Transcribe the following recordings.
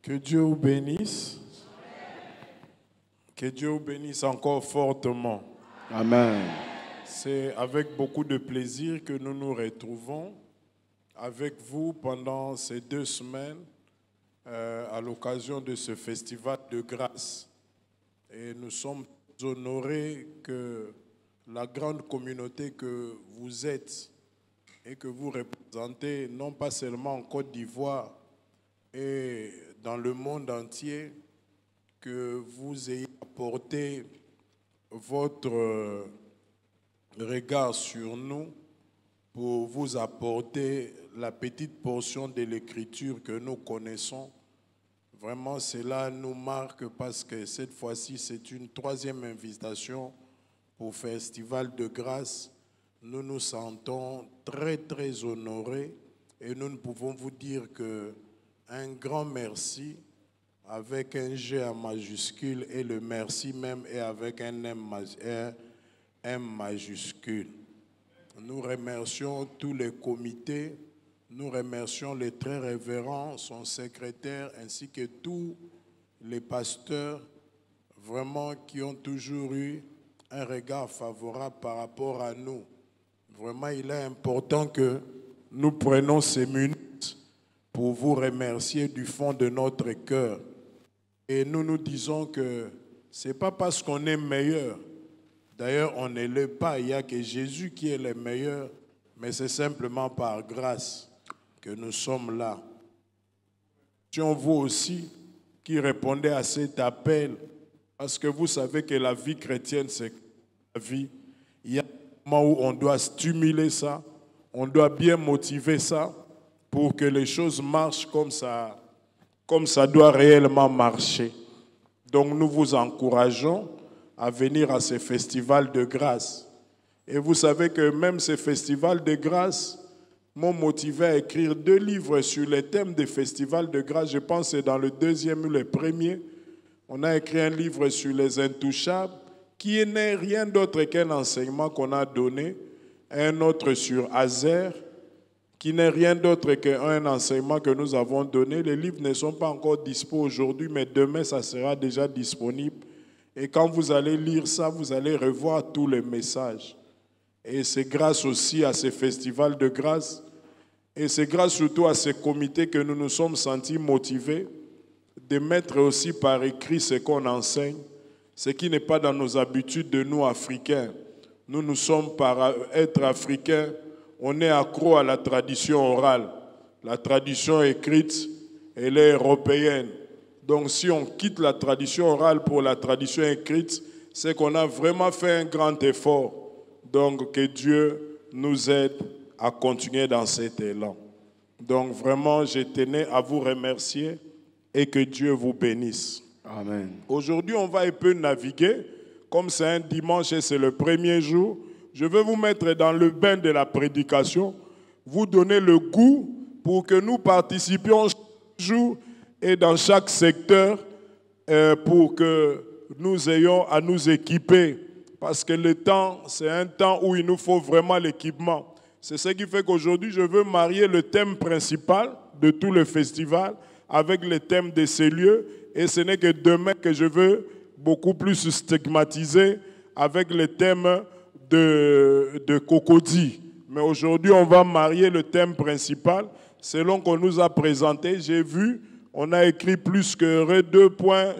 Que Dieu vous bénisse. Que Dieu vous bénisse encore fortement. Amen. C'est avec beaucoup de plaisir que nous nous retrouvons avec vous pendant ces 2 semaines à l'occasion de ce festival de grâce. Et nous sommes honorés que la grande communauté que vous êtes et que vous représentez, non pas seulement en Côte d'Ivoire et dans le monde entier, que vous ayez apporté votre regard sur nous pour vous apporter la petite portion de l'écriture que nous connaissons. Vraiment, cela nous marque parce que cette fois-ci, c'est une 3e invitation au Festival de grâce. Nous nous sentons très, très honorés et nous ne pouvons vous dire qu'un grand merci avec un G en majuscule et le merci même est avec un M majuscule. Nous remercions tous les comités, nous remercions les très révérends, son secrétaire, ainsi que tous les pasteurs, vraiment qui ont toujours eu un regard favorable par rapport à nous. Vraiment, il est important que nous prenions ces minutes pour vous remercier du fond de notre cœur. Et nous nous disons que ce n'est pas parce qu'on est meilleur. D'ailleurs, on ne l'est pas. Il n'y a que Jésus qui est le meilleur. Mais c'est simplement par grâce que nous sommes là. Si on vous aussi qui répondez à cet appel, parce que vous savez que la vie chrétienne, c'est la vie. Il y a un moment où on doit stimuler ça, on doit bien motiver ça pour que les choses marchent comme ça doit réellement marcher. Donc nous vous encourageons à venir à ces festivals de grâce. Et vous savez que même ces festivals de grâce m'ont motivé à écrire 2 livres sur les thèmes des festivals de grâce. Je pense que c'est dans le 2e ou le 1er. On a écrit un livre sur les intouchables qui n'est rien d'autre qu'un enseignement qu'on a donné. Un autre sur Azer qui n'est rien d'autre qu'un enseignement que nous avons donné. Les livres ne sont pas encore disponibles aujourd'hui, mais demain, ça sera déjà disponible. Et quand vous allez lire ça, vous allez revoir tous les messages. Et c'est grâce aussi à ces festivals de grâce, et c'est grâce surtout à ces comités que nous nous sommes sentis motivés de mettre aussi par écrit ce qu'on enseigne, ce qui n'est pas dans nos habitudes de nous, Africains. Nous sommes, par être Africains, on est accro à la tradition orale. La tradition écrite, elle est européenne. Donc si on quitte la tradition orale pour la tradition écrite, c'est qu'on a vraiment fait un grand effort. Donc que Dieu nous aide à continuer dans cet élan. Donc vraiment, je tenais à vous remercier et que Dieu vous bénisse. Amen. Aujourd'hui, on va un peu naviguer. Comme c'est un dimanche et c'est le 1er jour, je vais vous mettre dans le bain de la prédication, vous donner le goût pour que nous participions chaque jour et dans chaque secteur pour que nous ayons à nous équiper. Parce que le temps, c'est un temps où il nous faut vraiment l'équipement. C'est ce qui fait qu'aujourd'hui, je veux marier le thème principal de tout le festival avec le thème de ces lieux. Et ce n'est que demain que je veux beaucoup plus stigmatiser avec le thème de Cocody. Mais aujourd'hui, on va marier le thème principal. Selon qu'on nous a présenté, j'ai vu, on a écrit plus que heureux, 2 points,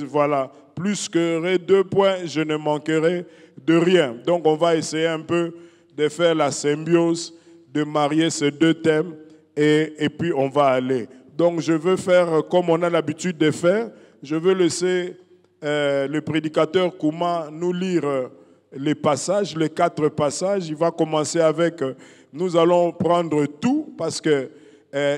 voilà, plus que heureux, 2 points, je ne manquerai de rien. Donc on va essayer un peu de faire la symbiose, de marier ces 2 thèmes et puis on va aller. Donc je veux faire comme on a l'habitude de faire, je veux laisser le prédicateur Kouma nous lire les passages, les 4 passages. Il va commencer avec, nous allons prendre tout parce que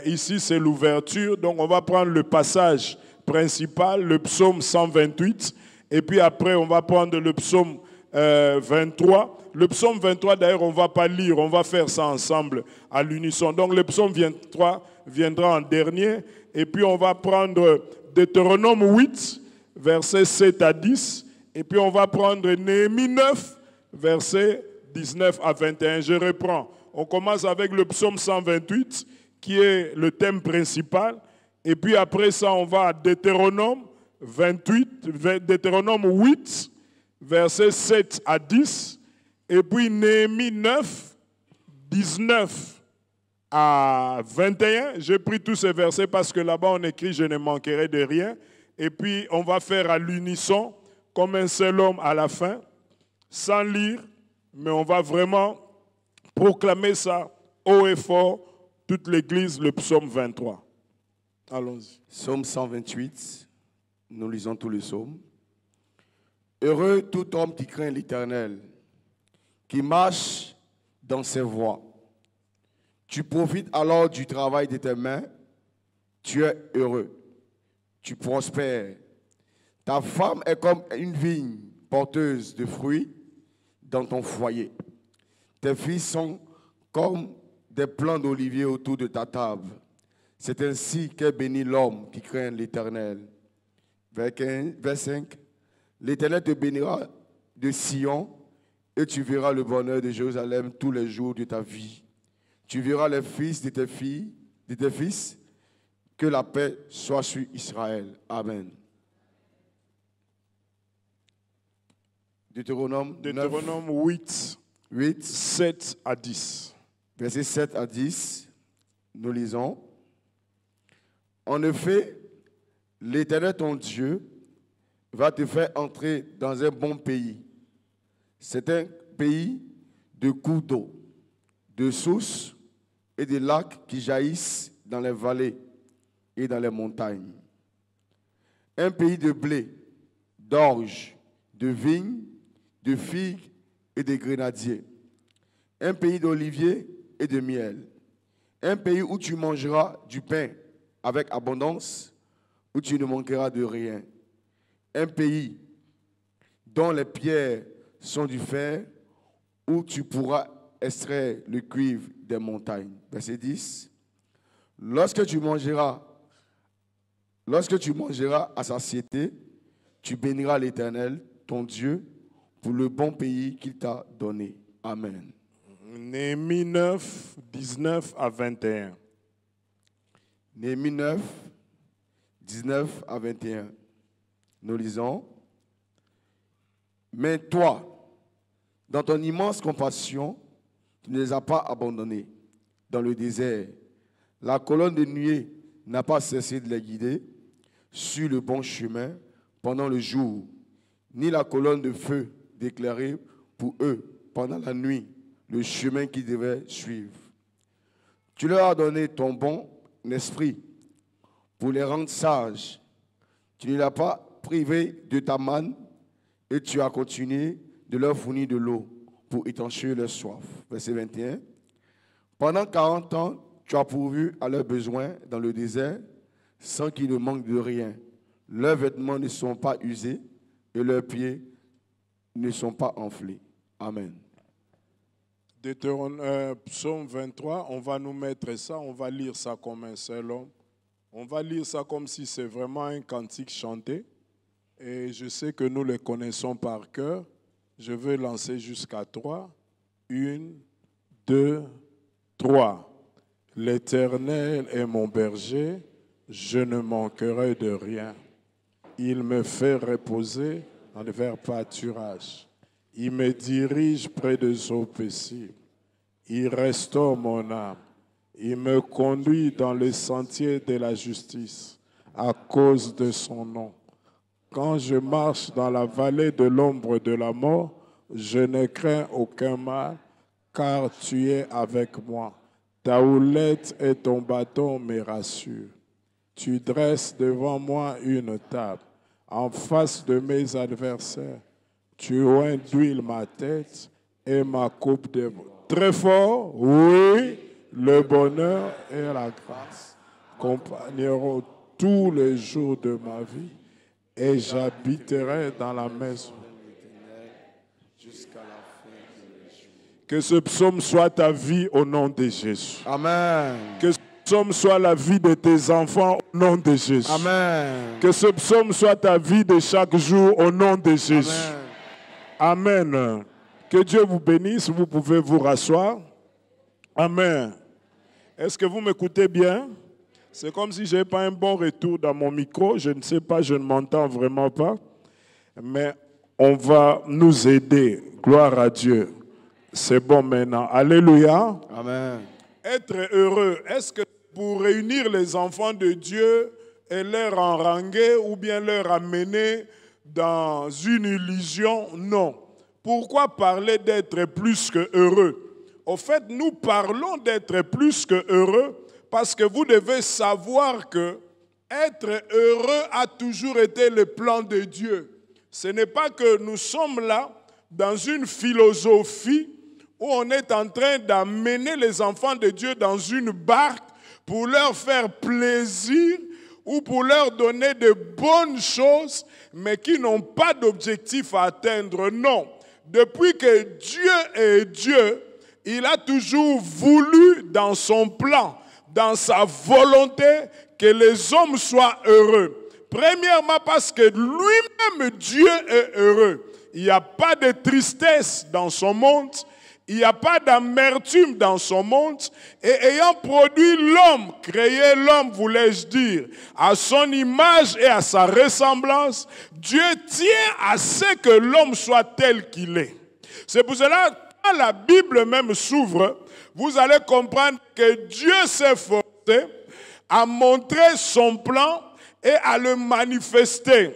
ici c'est l'ouverture, donc on va prendre le passage principal, le psaume 128, et puis après on va prendre le psaume 23. Le psaume 23 d'ailleurs on ne va pas lire, on va faire ça ensemble à l'unisson. Donc le psaume 23 viendra en dernier, et puis on va prendre Deutéronome 8, versets 7 à 10, et puis on va prendre Néhémie 9, versets 19 à 21. Je reprends. On commence avec le psaume 128, qui est le thème principal. Et puis après ça, on va à Deutéronome 8, versets 7 à 10. Et puis Néhémie 9, 19 à 21. J'ai pris tous ces versets parce que là-bas, on écrit « Je ne manquerai de rien ». Et puis, on va faire à l'unisson, comme un seul homme à la fin, sans lire, mais on va vraiment proclamer ça haut et fort, toute l'Église, le psaume 23. Allons-y. Psaume 128, nous lisons tout le psaume. Heureux tout homme qui craint l'Éternel, qui marche dans ses voies. Tu profites alors du travail de tes mains, tu es heureux. Tu prospères. Ta femme est comme une vigne porteuse de fruits dans ton foyer. Tes fils sont comme des plants d'olivier autour de ta table. C'est ainsi qu'est béni l'homme qui craint l'Éternel. Vers 5. L'Éternel te bénira de Sion et tu verras le bonheur de Jérusalem tous les jours de ta vie. Tu verras les fils de tes filles, de tes fils. Que la paix soit sur Israël. Amen. Deutéronome 8, 7 à 10. Versets 7 à 10, nous lisons. En effet, l'Éternel ton Dieu va te faire entrer dans un bon pays. C'est un pays de cours d'eau, de sources et de lacs qui jaillissent dans les vallées et dans les montagnes. Un pays de blé, d'orge, de vignes, de figues et de grenadiers. Un pays d'oliviers et de miel. Un pays où tu mangeras du pain avec abondance, où tu ne manqueras de rien. Un pays dont les pierres sont du fer, où tu pourras extraire le cuivre des montagnes. Verset 10. Lorsque tu mangeras à satiété, tu béniras l'Éternel, ton Dieu, pour le bon pays qu'il t'a donné. Amen. Néhémie 9, 19 à 21. Néhémie 9, 19 à 21. Nous lisons. Mais toi, dans ton immense compassion, tu ne les as pas abandonnés dans le désert. La colonne de nuée n'a pas cessé de les guider sur le bon chemin pendant le jour, ni la colonne de feu d'éclairer pour eux pendant la nuit le chemin qu'ils devaient suivre. Tu leur as donné ton bon esprit pour les rendre sages. Tu ne les as pas privés de ta manne et tu as continué de leur fournir de l'eau pour étancher leur soif. Verset 21. Pendant 40 ans, tu as pourvu à leurs besoins dans le désert sans qu'ils ne manquent de rien. Leurs vêtements ne sont pas usés et leurs pieds ne sont pas enflés. Amen. Psaume 23, on va nous mettre ça, on va lire ça comme un seul homme. On va lire ça comme si c'est vraiment un cantique chanté. Et je sais que nous le connaissons par cœur. Je vais lancer jusqu'à 3. 1, 2, 3. L'Éternel est mon berger, je ne manquerai de rien. Il me fait reposer dans le vert pâturage. Il me dirige près des eaux paisibles. Il restaure mon âme. Il me conduit dans le sentier de la justice à cause de son nom. Quand je marche dans la vallée de l'ombre de la mort, je ne crains aucun mal, car tu es avec moi. Ta houlette et ton bâton me rassurent. Tu dresses devant moi une table en face de mes adversaires. Tu oins d'huile ma tête et ma coupe de... Très fort, oui, le bonheur et la grâce accompagneront tous les jours de ma vie et j'habiterai dans la maison jusqu'à la fin de mes jours. Que ce psaume soit ta vie au nom de Jésus. Amen. Que ce psaume soit la vie de tes enfants au nom de Jésus. Amen. Que ce psaume soit ta vie de chaque jour au nom de Jésus. Amen. Amen. Que Dieu vous bénisse, vous pouvez vous rasseoir. Amen. Est-ce que vous m'écoutez bien? C'est comme si je n'avais pas un bon retour dans mon micro. Je ne sais pas, je ne m'entends vraiment pas. Mais on va nous aider. Gloire à Dieu. C'est bon maintenant. Alléluia. Amen. Être heureux. Est-ce que pour réunir les enfants de Dieu et leur enranger ou bien leur amener dans une illusion? Non. Pourquoi parler d'être plus que heureux? Au fait, nous parlons d'être plus que heureux parce que vous devez savoir que être heureux a toujours été le plan de Dieu. Ce n'est pas que nous sommes là dans une philosophie où on est en train d'amener les enfants de Dieu dans une barque pour leur faire plaisir ou pour leur donner de bonnes choses, mais qui n'ont pas d'objectif à atteindre. Non. Depuis que Dieu est Dieu, il a toujours voulu dans son plan, dans sa volonté, que les hommes soient heureux. Premièrement parce que lui-même, Dieu est heureux. Il n'y a pas de tristesse dans son monde. Il n'y a pas d'amertume dans son monde. Et ayant produit l'homme, créé l'homme, voulais-je dire, à son image et à sa ressemblance, Dieu tient à ce que l'homme soit tel qu'il est. C'est pour cela, quand la Bible même s'ouvre, vous allez comprendre que Dieu s'est forcé à montrer son plan et à le manifester.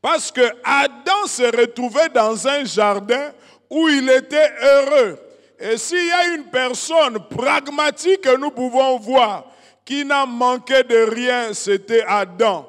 Parce que Adam se retrouvait dans un jardin où il était heureux. Et s'il y a une personne pragmatique que nous pouvons voir, qui n'a manqué de rien, c'était Adam.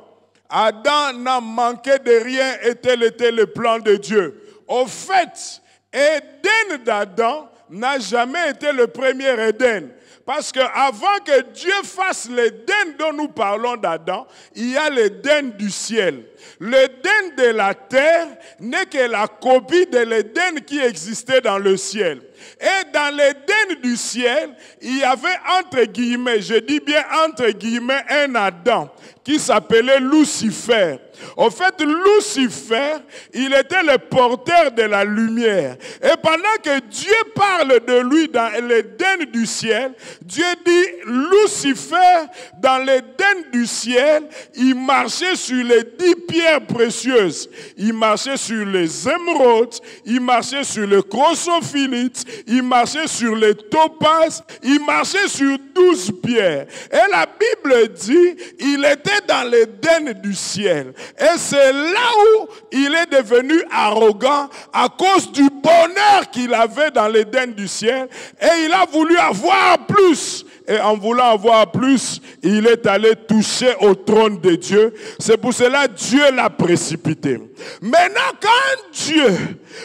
Adam n'a manqué de rien et tel était le plan de Dieu. Au fait, Éden d'Adam n'a jamais été le premier Éden. Parce qu'avant que Dieu fasse l'Éden dont nous parlons d'Adam, il y a l'Éden du ciel. L'Éden de la terre n'est que la copie de l'Éden qui existait dans le ciel. Et dans l'Éden du ciel, il y avait entre guillemets, je dis bien entre guillemets, un Adam qui s'appelait Lucifer. En fait, Lucifer, il était le porteur de la lumière. Et pendant que Dieu parle de lui dans l'Éden du ciel, Dieu dit, Lucifer, dans l'Éden du ciel, il marchait sur les 10 pierres précieuses. Il marchait sur les émeraudes, il marchait sur le chrysophilite, il marchait sur les topazes, il marchait sur 12 pierres. Et la Bible dit, il était dans l'Éden du ciel. Et c'est là où il est devenu arrogant à cause du bonheur qu'il avait dans l'Éden du ciel. Et il a voulu avoir plus. Et en voulant avoir plus, il est allé toucher au trône de Dieu. C'est pour cela que Dieu l'a précipité. Maintenant, quand Dieu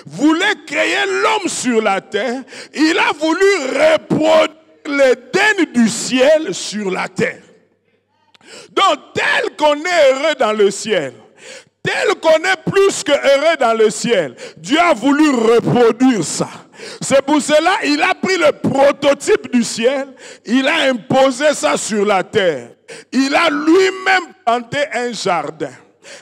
voulait créer l'homme sur la terre, il a voulu reproduire l'Éden du ciel sur la terre. Donc, tel qu'on est heureux dans le ciel, tel qu'on est plus que heureux dans le ciel, Dieu a voulu reproduire ça. C'est pour cela qu'il a pris le prototype du ciel, il a imposé ça sur la terre. Il a lui-même planté un jardin.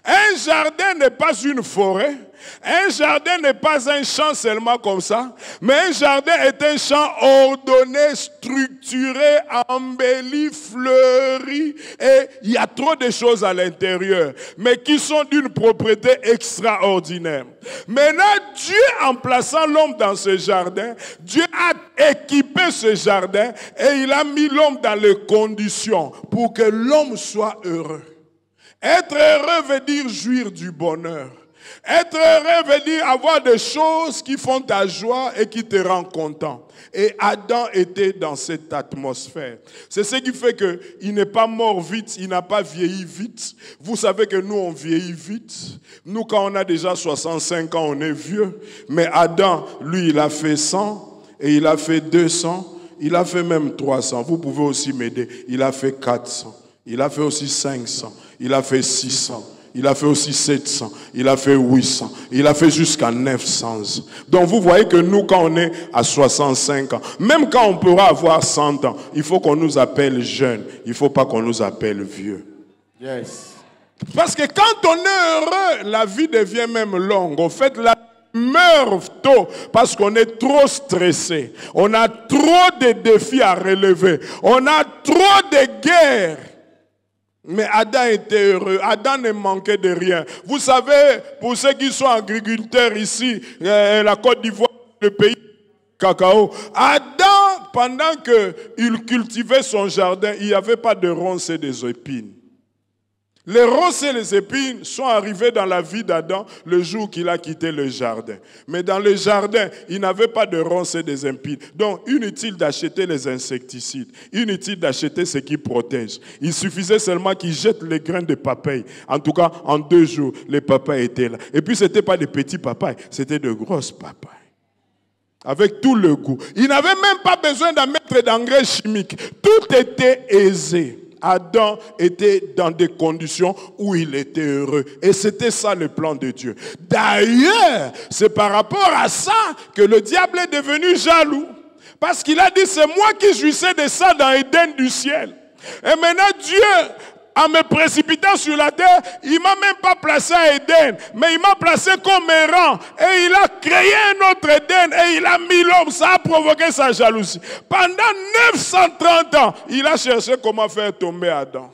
Un jardin n'est pas une forêt. Un jardin n'est pas un champ seulement comme ça, mais un jardin est un champ ordonné, structuré, embelli, fleuri, et il y a trop de choses à l'intérieur, mais qui sont d'une propriété extraordinaire. Maintenant, Dieu, en plaçant l'homme dans ce jardin, Dieu a équipé ce jardin et il a mis l'homme dans les conditions pour que l'homme soit heureux. Être heureux veut dire jouir du bonheur. Être heureux veut dire avoir des choses qui font ta joie et qui te rendent content. Et Adam était dans cette atmosphère. C'est ce qui fait qu'il n'est pas mort vite, il n'a pas vieilli vite. Vous savez que nous, on vieillit vite. Nous, quand on a déjà 65 ans, on est vieux. Mais Adam, lui, il a fait 100 et il a fait 200. Il a fait même 300. Vous pouvez aussi m'aider. Il a fait 400. Il a fait aussi 500. Il a fait 600. Il a fait aussi 700. Il a fait 800. Il a fait jusqu'à 900. Donc vous voyez que nous, quand on est à 65 ans, même quand on pourra avoir 100 ans, il faut qu'on nous appelle jeunes. Il ne faut pas qu'on nous appelle vieux. Yes. Parce que quand on est heureux, la vie devient même longue. En fait, la meurt tôt parce qu'on est trop stressé. On a trop de défis à relever. On a trop de guerres. Mais Adam était heureux. Adam ne manquait de rien. Vous savez, pour ceux qui sont agriculteurs ici, la Côte d'Ivoire, le pays cacao, Adam, pendant qu'il cultivait son jardin, il n'y avait pas de ronces et des épines. Les ronces et les épines sont arrivées dans la vie d'Adam le jour qu'il a quitté le jardin. Mais dans le jardin, il n'avait pas de ronces et des épines. Donc, inutile d'acheter les insecticides. Inutile d'acheter ce qui protège. Il suffisait seulement qu'il jette les grains de papaye. En tout cas, en 2 jours, les papayes étaient là. Et puis, ce n'était pas des petits papayes, c'était de grosses papayes. Avec tout le goût. Il n'avait même pas besoin d'en mettre d'engrais chimiques. Tout était aisé. Adam était dans des conditions où il était heureux. Et c'était ça le plan de Dieu. D'ailleurs, c'est par rapport à ça que le diable est devenu jaloux. Parce qu'il a dit, c'est moi qui jouissais de ça dans Éden du ciel. Et maintenant Dieu, en me précipitant sur la terre, il ne m'a même pas placé à Éden, mais il m'a placé comme errant. Et il a créé un autre Éden et il a mis l'homme. Ça a provoqué sa jalousie. Pendant 930 ans, il a cherché comment faire tomber Adam.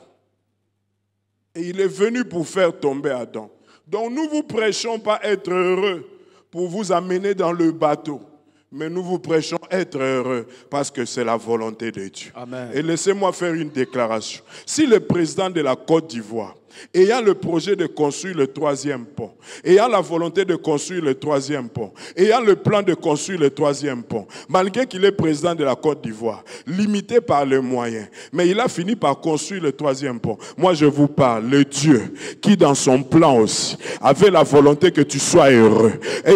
Et il est venu pour faire tomber Adam. Donc nous vous prêchons pas être heureux pour vous amener dans le bateau. Mais nous vous prêchons être heureux parce que c'est la volonté de Dieu. Amen. Et laissez-moi faire une déclaration. Si le président de la Côte d'Ivoire, ayant le projet de construire le 3e pont, ayant la volonté de construire le 3e pont, ayant le plan de construire le 3e pont, malgré qu'il est président de la Côte d'Ivoire, limité par les moyens, mais il a fini par construire le 3e pont. Moi je vous parle, le Dieu qui dans son plan aussi avait la volonté que tu sois heureux. Et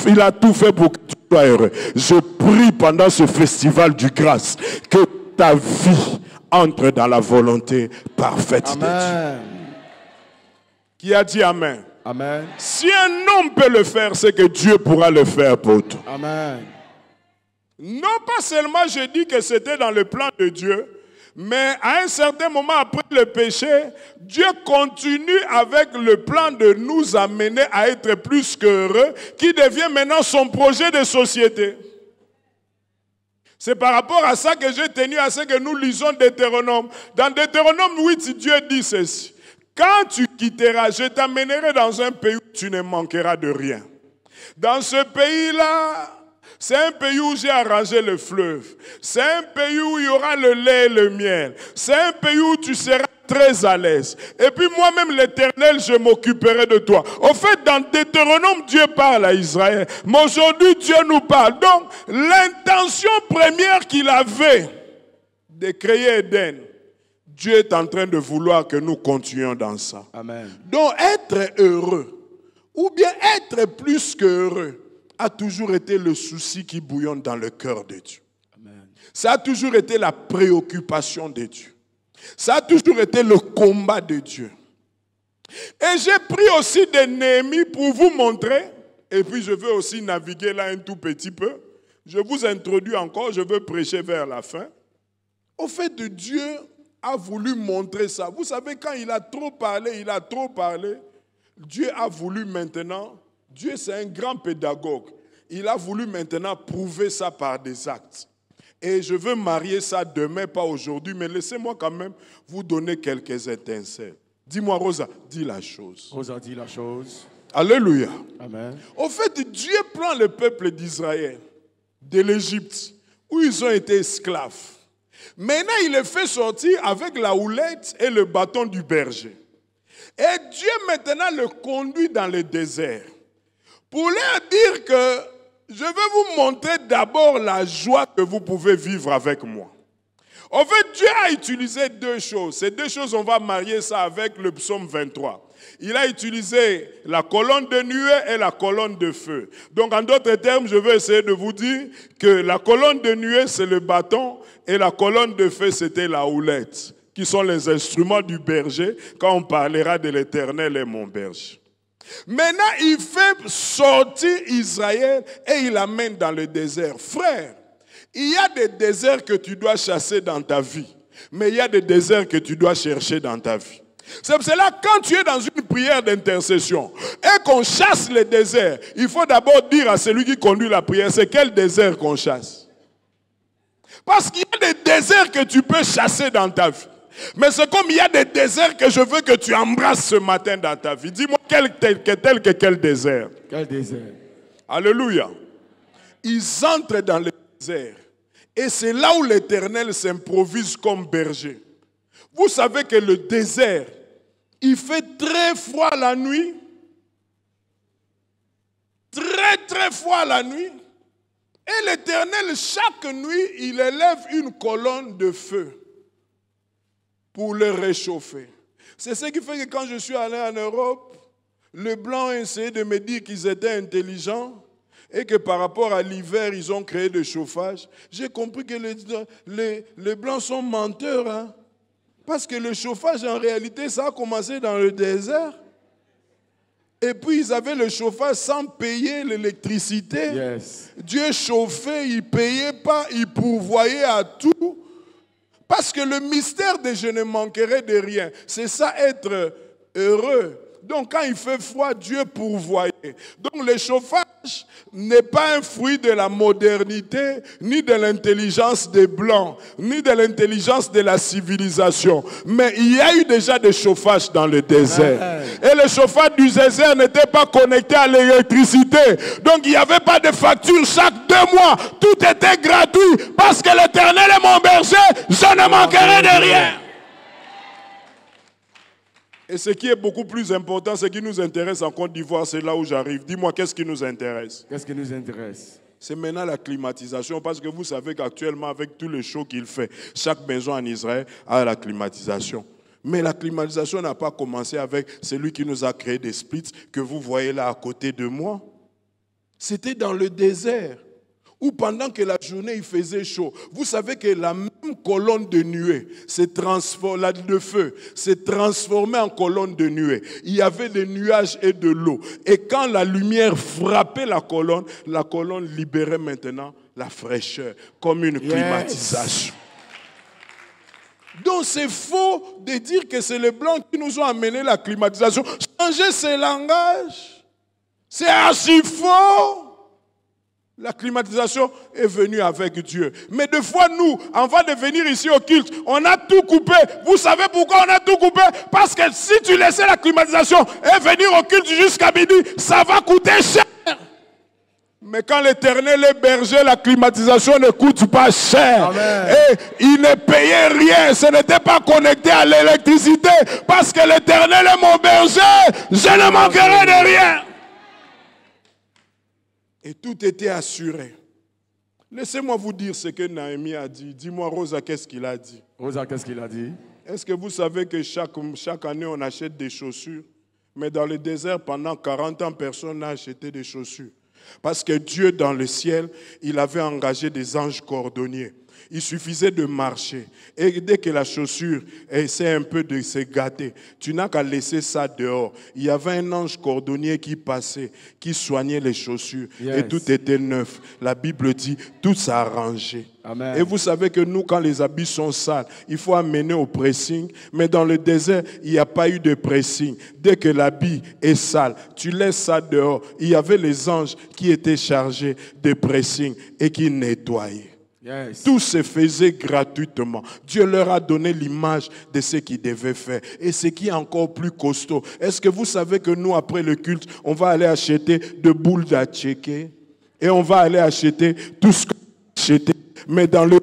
il a tout fait pour que tu sois heureux. Je prie pendant ce festival du grâce que ta vie entre dans la volonté parfaite de Dieu. Qui a dit Amen? Amen. Si un homme peut le faire, c'est que Dieu pourra le faire pour toi. Amen. Non pas seulement je dis que c'était dans le plan de Dieu, mais à un certain moment après le péché, Dieu continue avec le plan de nous amener à être plus qu'heureux, qui devient maintenant son projet de société. C'est par rapport à ça que j'ai tenu à ce que nous lisons Deutéronome. Dans Deutéronome 8, Dieu dit ceci. Quand tu quitteras, je t'amènerai dans un pays où tu ne manqueras de rien. Dans ce pays-là, c'est un pays où j'ai arrangé le fleuve. C'est un pays où il y aura le lait et le miel. C'est un pays où tu seras très à l'aise. Et puis moi-même, l'Éternel, je m'occuperai de toi. Au fait, dans Deutéronome, Dieu parle à Israël. Mais aujourd'hui, Dieu nous parle. Donc, l'intention première qu'il avait de créer Éden, Dieu est en train de vouloir que nous continuions dans ça. Amen. Donc, être heureux, ou bien être plus qu'heureux, a toujours été le souci qui bouillonne dans le cœur de Dieu. Amen. Ça a toujours été la préoccupation de Dieu. Ça a toujours été le combat de Dieu. Et j'ai pris aussi de Néhémie pour vous montrer, et puis je veux aussi naviguer là un tout petit peu. Je vous introduis encore, je veux prêcher vers la fin. Au fait de Dieu a voulu montrer ça. Vous savez, quand il a trop parlé, Dieu a voulu maintenant Dieu, c'est un grand pédagogue. Il a voulu maintenant prouver ça par des actes. Et je veux marier ça demain, pas aujourd'hui, mais laissez-moi quand même vous donner quelques étincelles. Dis-moi, Rosa, dis la chose. Rosa dit la chose. Alléluia. Amen. Au fait, Dieu prend le peuple d'Israël, de l'Égypte, où ils ont été esclaves. Maintenant, il les fait sortir avec la houlette et le bâton du berger. Et Dieu maintenant le conduit dans le désert pour leur dire que je vais vous montrer d'abord la joie que vous pouvez vivre avec moi. En fait, Dieu a utilisé deux choses. Ces deux choses, on va marier ça avec le psaume 23. Il a utilisé la colonne de nuée et la colonne de feu. Donc, en d'autres termes, je vais essayer de vous dire que la colonne de nuée, c'est le bâton, et la colonne de feu, c'était la houlette, qui sont les instruments du berger, quand on parlera de l'Éternel et mon berger. Maintenant, il fait sortir Israël et il l'amène dans le désert. Frère, il y a des déserts que tu dois chasser dans ta vie, mais il y a des déserts que tu dois chercher dans ta vie. C'est pour cela, quand tu es dans une prière d'intercession et qu'on chasse les déserts, il faut d'abord dire à celui qui conduit la prière, c'est quel désert qu'on chasse. Parce qu'il y a des déserts que tu peux chasser dans ta vie. Mais c'est comme il y a des déserts que je veux que tu embrasses ce matin dans ta vie. Dis-moi quel désert. Quel désert. Alléluia. Ils entrent dans le désert. Et c'est là où l'Éternel s'improvise comme berger. Vous savez que le désert, il fait très froid la nuit. Très, très froid la nuit. Et l'Éternel, chaque nuit, il élève une colonne de feu pour le réchauffer. C'est ce qui fait que quand je suis allé en Europe, les Blancs ont essayé de me dire qu'ils étaient intelligents et que par rapport à l'hiver, ils ont créé des chauffages. J'ai compris que les Blancs sont menteurs. Hein? Parce que le chauffage, en réalité, ça a commencé dans le désert. Et puis, ils avaient le chauffage sans payer l'électricité. Yes. Dieu chauffait, il ne payait pas, il pourvoyait à tout. Parce que le mystère de je ne manquerai de rien, c'est ça être heureux. Donc quand il fait froid, Dieu pourvoyait. Donc le chauffage n'est pas un fruit de la modernité, ni de l'intelligence des Blancs, ni de l'intelligence de la civilisation. Mais il y a eu déjà des chauffages dans le désert. Et le chauffage du désert n'était pas connecté à l'électricité. Donc il n'y avait pas de facture chaque 2 mois. Tout était gratuit. Parce que l'Éternel est mon berger, je ne manquerai de rien. Et ce qui est beaucoup plus important, ce qui nous intéresse en Côte d'Ivoire, c'est là où j'arrive. Dis-moi, qu'est-ce qui nous intéresse? Qu'est-ce qui nous intéresse? C'est maintenant la climatisation, parce que vous savez qu'actuellement, avec tout le chaud qu'il fait, chaque maison en Israël a la climatisation. Mais la climatisation n'a pas commencé avec celui qui nous a créé des splits que vous voyez là à côté de moi. C'était dans le désert, où pendant que la journée il faisait chaud, vous savez que la même colonne de nuée de feu s'est transformée en colonne de nuée. Il y avait des nuages et de l'eau. Et quand la lumière frappait la colonne libérait maintenant la fraîcheur, comme une climatisation. Donc c'est faux de dire que c'est les Blancs qui nous ont amené la climatisation. Changer ces langages, c'est archi faux. La climatisation est venue avec Dieu. Mais des fois, nous, avant de venir ici au culte, on a tout coupé. Vous savez pourquoi on a tout coupé? Parce que si tu laissais la climatisation et venir au culte jusqu'à midi, ça va coûter cher. Mais quand l'Éternel est berger, la climatisation ne coûte pas cher. Amen. Et il ne payait rien. Ce n'était pas connecté à l'électricité. Parce que l'Éternel est mon berger, je ne manquerai de rien. Et tout était assuré. Laissez-moi vous dire ce que Naomi a dit. Dis-moi, Rosa, qu'est-ce qu'il a dit? Rosa, qu'est-ce qu'il a dit? Est-ce que vous savez que chaque année, on achète des chaussures? Mais dans le désert, pendant 40 ans, personne n'a acheté des chaussures. Parce que Dieu, dans le ciel, il avait engagé des anges cordonniers. Il suffisait de marcher. Et dès que la chaussure essaie un peu de se gâter, tu n'as qu'à laisser ça dehors. Il y avait un ange cordonnier qui passait, qui soignait les chaussures. Yes. Et tout était neuf. La Bible dit, tout s'arrangeait. Amen. Et vous savez que nous, quand les habits sont sales, il faut amener au pressing. Mais dans le désert, il n'y a pas eu de pressing. Dès que l'habit est sale, tu laisses ça dehors. Il y avait les anges qui étaient chargés de pressing et qui nettoyaient. Yes. Tout se faisait gratuitement. Dieu leur a donné l'image de ce qu'ils devaient faire. Et ce qui est encore plus costaud, est-ce que vous savez que nous, après le culte, on va aller acheter de boules d'atchéké et on va aller acheter tout ce qu'on a acheté. Mais dans le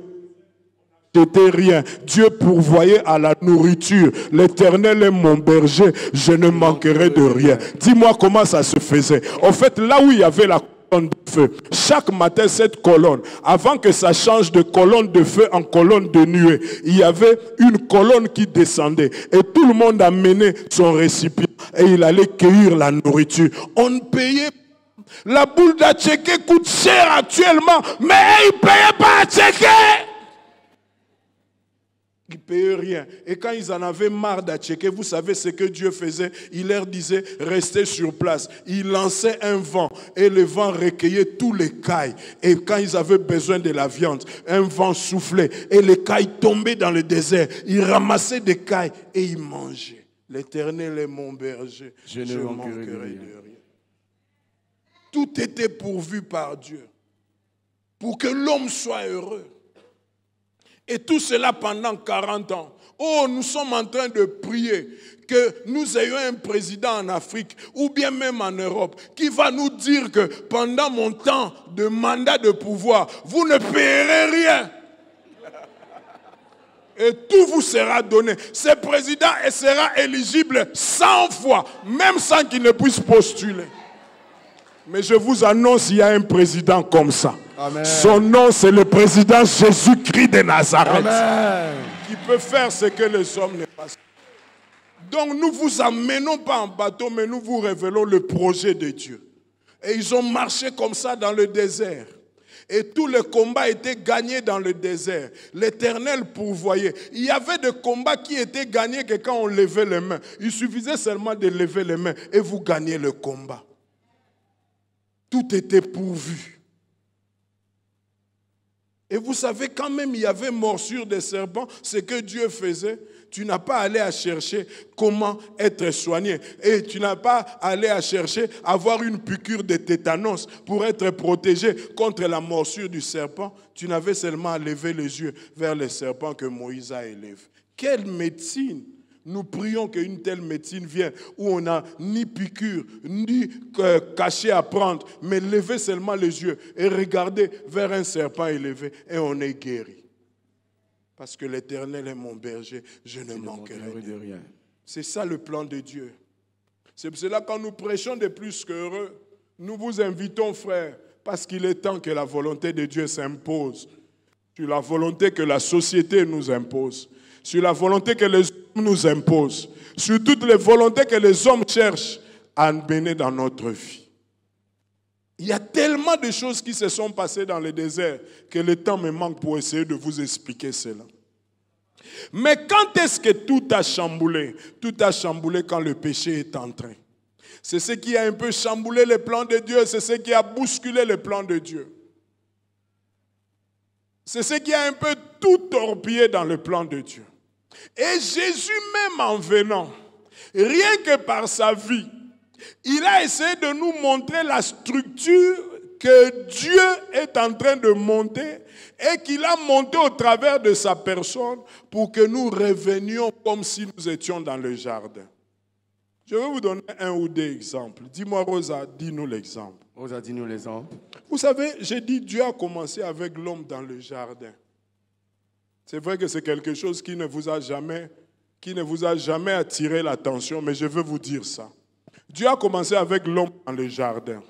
n'était rien. Dieu pourvoyait à la nourriture. L'Éternel est mon berger, je ne manquerai de rien. Dis-moi comment ça se faisait. En fait, là où il y avait la colonne de feu, chaque matin, cette colonne, avant que ça change de colonne de feu en colonne de nuée, il y avait une colonne qui descendait. Et tout le monde amenait son récipient et il allait cueillir la nourriture. On ne payait pas. La boule d'atchéké coûte cher actuellement, mais ils ne payaient pas atchéké. Ils ne payaient rien. Et quand ils en avaient marre d'atchéké, vous savez ce que Dieu faisait? Il leur disait, restez sur place. Il lançait un vent et le vent recueillait tous les cailles. Et quand ils avaient besoin de la viande, un vent soufflait et les cailles tombaient dans le désert. Ils ramassaient des cailles et ils mangeaient. L'Éternel est mon berger. Je ne manquerai de rien. Tout était pourvu par Dieu pour que l'homme soit heureux. Et tout cela pendant 40 ans. Oh, nous sommes en train de prier que nous ayons un président en Afrique ou bien même en Europe qui va nous dire que pendant mon temps de mandat de pouvoir, vous ne payerez rien. Et tout vous sera donné. Ce président sera éligible 100 fois, même sans qu'il ne puisse postuler. Mais je vous annonce, il y a un président comme ça. Amen. Son nom, c'est le président Jésus-Christ de Nazareth. Amen. Qui peut faire ce que les hommes ne passent. Donc nous vous emmenons pas en bateau, mais nous vous révélons le projet de Dieu. Et ils ont marché comme ça dans le désert. Et tout le combat était gagné dans le désert. L'Éternel pourvoyait. Il y avait des combats qui étaient gagnés que quand on levait les mains. Il suffisait seulement de lever les mains et vous gagnez le combat. Tout était pourvu. Et vous savez, quand même il y avait morsure des serpents, ce que Dieu faisait, tu n'as pas allé à chercher comment être soigné. Et tu n'as pas allé à chercher avoir une piqûre de tétanos pour être protégé contre la morsure du serpent. Tu n'avais seulement à lever les yeux vers le serpent que Moïse a élevé. Quelle médecine! Nous prions qu'une telle médecine vienne où on n'a ni piqûre, ni cachet à prendre, mais lever seulement les yeux et regarder vers un serpent élevé et on est guéri. Parce que l'Éternel est mon berger, je ne manquerai de rien. C'est ça le plan de Dieu. C'est pour cela quand nous prêchons de plus qu'heureux, nous vous invitons, frères, parce qu'il est temps que la volonté de Dieu s'impose. Sur la volonté que la société nous impose. Sur la volonté que les hommes nous imposent. Sur toutes les volontés que les hommes cherchent à mener dans notre vie. Il y a tellement de choses qui se sont passées dans le désert que le temps me manque pour essayer de vous expliquer cela. Mais quand est-ce que tout a chamboulé? Tout a chamboulé quand le péché est entré. C'est ce qui a un peu chamboulé les plans de Dieu, c'est ce qui a bousculé les plans de Dieu. C'est ce qui a un peu tout torpillé dans le plan de Dieu. Et Jésus même en venant, rien que par sa vie, il a essayé de nous montrer la structure que Dieu est en train de monter et qu'il a monté au travers de sa personne pour que nous revenions comme si nous étions dans le jardin. Je vais vous donner un ou deux exemples. Dis-moi, Rosa, dis-nous l'exemple. Rosa, dis-nous l'exemple. Vous savez, j'ai dit Dieu a commencé avec l'homme dans le jardin. C'est vrai que c'est quelque chose qui ne vous a jamais attiré l'attention, mais je veux vous dire ça. Dieu a commencé avec l'homme dans le jardin.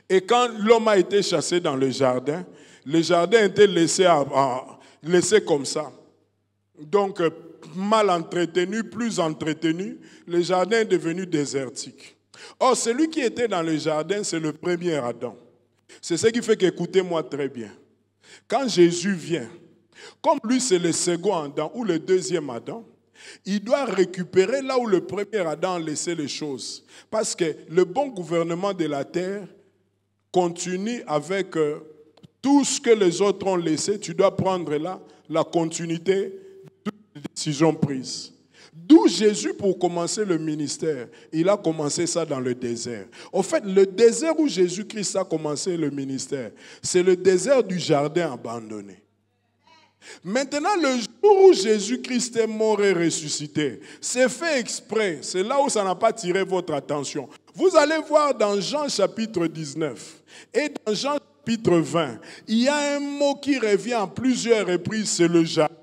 Et quand l'homme a été chassé dans le jardin était laissé comme ça. Donc, mal entretenu, plus entretenu, le jardin est devenu désertique. Or, celui qui était dans le jardin, c'est le premier Adam. C'est ce qui fait qu'écoutez-moi très bien. Quand Jésus vient, comme lui c'est le second Adam ou le deuxième Adam, il doit récupérer là où le premier Adam a laissé les choses. Parce que le bon gouvernement de la terre continue avec tout ce que les autres ont laissé. Tu dois prendre là la continuité des décisions prises. D'où Jésus, pour commencer le ministère, il a commencé ça dans le désert. En fait, le désert où Jésus-Christ a commencé le ministère, c'est le désert du jardin abandonné. Maintenant, le jour où Jésus-Christ est mort et ressuscité, c'est fait exprès. C'est là où ça n'a pas tiré votre attention. Vous allez voir dans Jean chapitre 19 et dans Jean chapitre 20, il y a un mot qui revient à plusieurs reprises, c'est le jardin.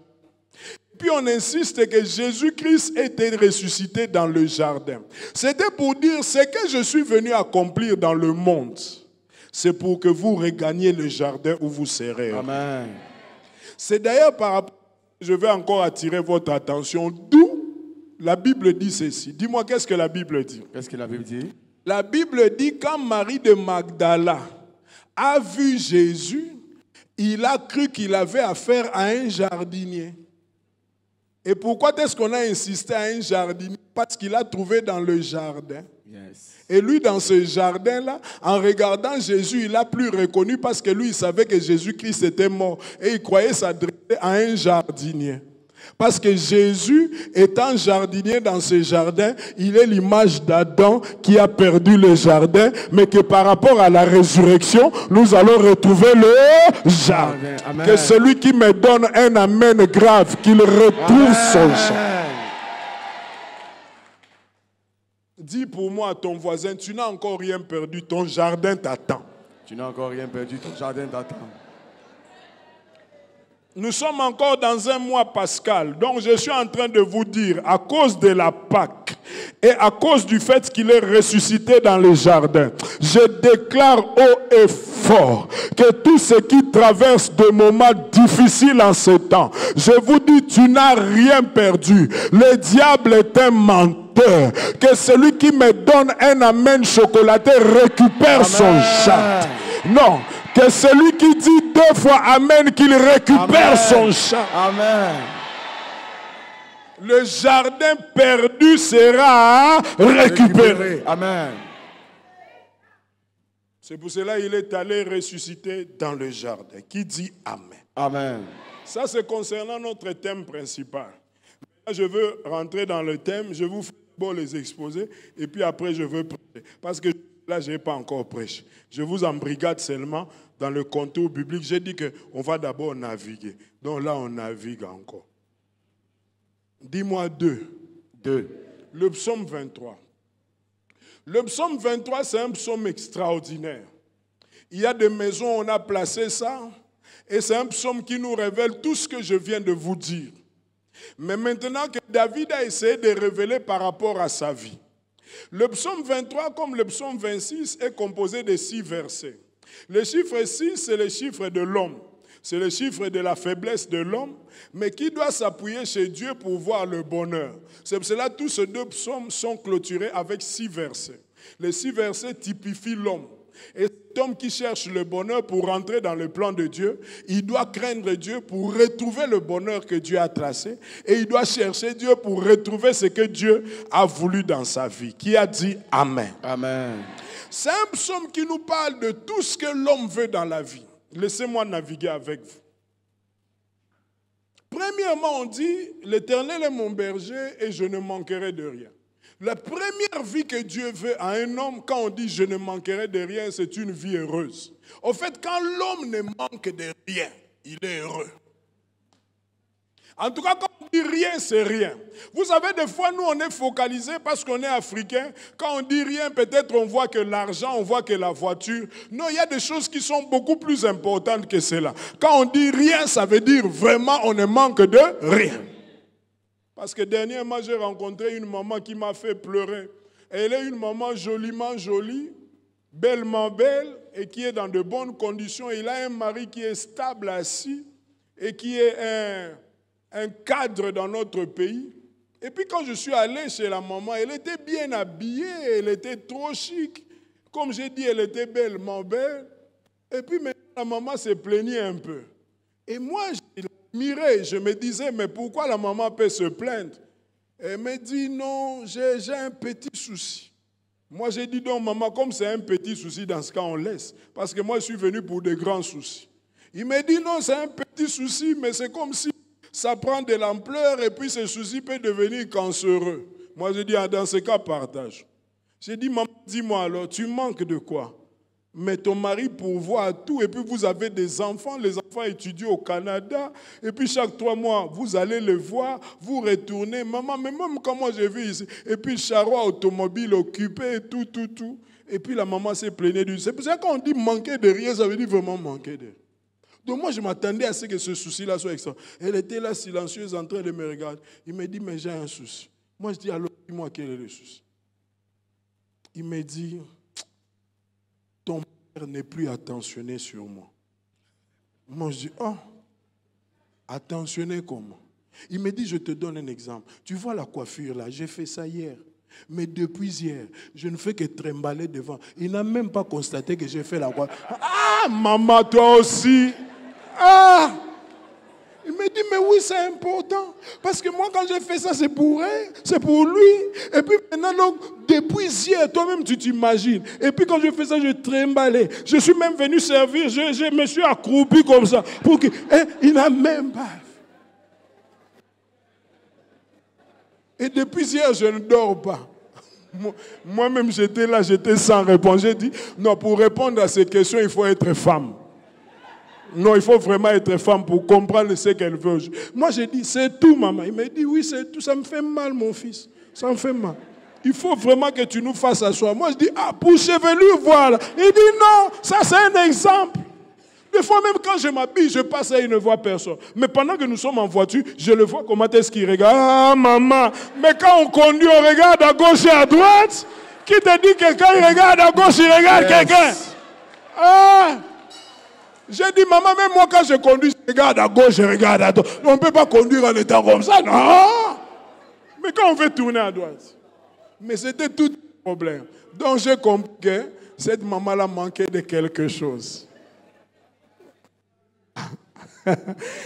Puis on insiste que Jésus-Christ était ressuscité dans le jardin. C'était pour dire, ce que je suis venu accomplir dans le monde, c'est pour que vous regagniez le jardin où vous serez. Amen. C'est d'ailleurs par rapport, je vais encore attirer votre attention, d'où la Bible dit ceci. Dis-moi, qu'est-ce que la Bible dit? Qu'est-ce que la Bible dit? La Bible dit, quand Marie de Magdala a vu Jésus, il a cru qu'il avait affaire à un jardinier. Et pourquoi est-ce qu'on a insisté à un jardinier? Parce qu'il a trouvé dans le jardin. Yes. Et lui, dans ce jardin-là, en regardant Jésus, il l'a plus reconnu parce que lui, il savait que Jésus-Christ était mort. Et il croyait s'adresser à un jardinier. Parce que Jésus, étant jardinier dans ce jardin, il est l'image d'Adam qui a perdu le jardin, mais que par rapport à la résurrection, nous allons retrouver le jardin. Amen. Que celui qui me donne un amen grave, qu'il retrouve son jardin. Dis pour moi à ton voisin, tu n'as encore rien perdu, ton jardin t'attend. Tu n'as encore rien perdu, ton jardin t'attend. Nous sommes encore dans un mois pascal, donc je suis en train de vous dire, à cause de la Pâque et à cause du fait qu'il est ressuscité dans le jardin, je déclare haut et fort que tous ceux qui traversent des moments difficiles en ce temps, je vous dis, tu n'as rien perdu. Le diable est un menteur. Que celui qui me donne un amen chocolaté récupère son chat. Non. Que celui qui dit 2 fois Amen, qu'il récupère son chat. Amen. Le jardin perdu sera récupéré. Amen. C'est pour cela qu'il est allé ressusciter dans le jardin. Qui dit Amen. Amen. Ça, c'est concernant notre thème principal. Là, je veux rentrer dans le thème. Je vous fais d'abord les exposer. Et puis après, je veux prêcher. Parce que là, je n'ai pas encore prêché. Je vous embrigade seulement dans le contour biblique. J'ai dit qu'on va d'abord naviguer. Donc là, on navigue encore. Dis-moi 2. Le psaume 23. Le psaume 23, c'est un psaume extraordinaire. Il y a des maisons où on a placé ça. Et c'est un psaume qui nous révèle tout ce que je viens de vous dire. Mais maintenant que David a essayé de révéler par rapport à sa vie. Le psaume 23, comme le psaume 26, est composé de 6 versets. Le chiffre 6, c'est le chiffre de l'homme. C'est le chiffre de la faiblesse de l'homme, mais qui doit s'appuyer chez Dieu pour voir le bonheur. C'est pour cela que tous ces 2 psaumes sont clôturés avec 6 versets. Les 6 versets typifient l'homme. Et cet homme qui cherche le bonheur pour rentrer dans le plan de Dieu, il doit craindre Dieu pour retrouver le bonheur que Dieu a tracé. Et il doit chercher Dieu pour retrouver ce que Dieu a voulu dans sa vie. Qui a dit Amen. Amen. C'est un psaume qui nous parle de tout ce que l'homme veut dans la vie. Laissez-moi naviguer avec vous. Premièrement, on dit, l'Éternel est mon berger et je ne manquerai de rien. La première vie que Dieu veut à un homme, quand on dit je ne manquerai de rien, c'est une vie heureuse. En fait, quand l'homme ne manque de rien, il est heureux. En tout cas, quand on dit rien, c'est rien. Vous savez, des fois, nous, on est focalisé parce qu'on est africain. Quand on dit rien, peut-être on voit que l'argent, on voit que la voiture. Non, il y a des choses qui sont beaucoup plus importantes que cela. Quand on dit rien, ça veut dire vraiment on ne manque de rien. Parce que dernièrement, j'ai rencontré une maman qui m'a fait pleurer. Elle est une maman joliment jolie, bellement belle et qui est dans de bonnes conditions. Il a un mari qui est stable, assis et qui est un cadre dans notre pays. Et puis quand je suis allé chez la maman, elle était bien habillée, elle était trop chic. Comme j'ai dit, elle était bellement belle. Et puis maintenant, la maman se plaignait un peu. Et moi, je l'admirais. Je me disais, mais pourquoi la maman peut se plaindre? Elle me dit, non, j'ai un petit souci. Moi, j'ai dit, non, maman, comme c'est un petit souci, dans ce cas, on laisse. Parce que moi, je suis venu pour de grands soucis. Il me dit, non, c'est un petit souci, mais c'est comme si ça prend de l'ampleur et puis ce souci peut devenir cancéreux. Moi, j'ai dit, ah, dans ce cas, partage. J'ai dit, maman, dis-moi alors, tu manques de quoi? Mais ton mari pourvoit à tout, et puis vous avez des enfants, les enfants étudient au Canada, et puis chaque 3 mois, vous allez les voir, vous retournez, maman, mais même quand moi j'ai vu ici, et puis le charroi automobile occupé, et tout. Et puis la maman s'est plaignée du... C'est pour ça que quand on dit manquer de rien, ça veut dire vraiment manquer de rien. Donc moi je m'attendais à ce que ce souci-là soit extra. Elle était là silencieuse en train de me regarder. Il me dit, mais j'ai un souci. Moi je dis, alors dis-moi quel est le souci. Il me dit... Ton père n'est plus attentionné sur moi. Moi, je dis, oh, attentionné comment? Il me dit, je te donne un exemple. Tu vois la coiffure là, j'ai fait ça hier. Mais depuis hier, je ne fais que trimballer devant. Il n'a même pas constaté que j'ai fait la coiffure. Ah, maman, toi aussi. Ah! Il me dit, mais oui, c'est important. Parce que moi, quand j'ai fait ça, c'est pour elle, c'est pour lui. Et puis maintenant, donc, depuis hier, toi-même, tu t'imagines. Et puis quand je fais ça, je trimballais. Je suis même venu servir, je me suis accroupi comme ça. Pour que, il n'a même pas. Et depuis hier, je ne dors pas. Moi-même, j'étais là, j'étais sans réponse. J'ai dit, non, pour répondre à ces questions, il faut être femme. Non, il faut vraiment être femme pour comprendre ce qu'elle veut. Moi, j'ai dit, c'est tout, maman. Il m'a dit, oui, c'est tout. Ça me fait mal, mon fils. Ça me fait mal. Il faut vraiment que tu nous fasses asseoir. Moi, je dis, ah, pour chevelu, voilà. Il dit, non, ça, c'est un exemple. Des fois, même quand je m'habille, je passe et il ne voit personne. Mais pendant que nous sommes en voiture, je le vois comment est-ce qu'il regarde. Ah, maman. Mais quand on conduit, on regarde à gauche et à droite. Qui te dit que quand il regarde à gauche, il regarde quelqu'un? Ah! J'ai dit, maman, même moi, quand je conduis, je regarde à gauche, je regarde à droite. On ne peut pas conduire en étant comme ça, non. Mais quand on veut tourner à droite. Mais c'était tout le problème. Donc, j'ai compris que cette maman-là manquait de quelque chose.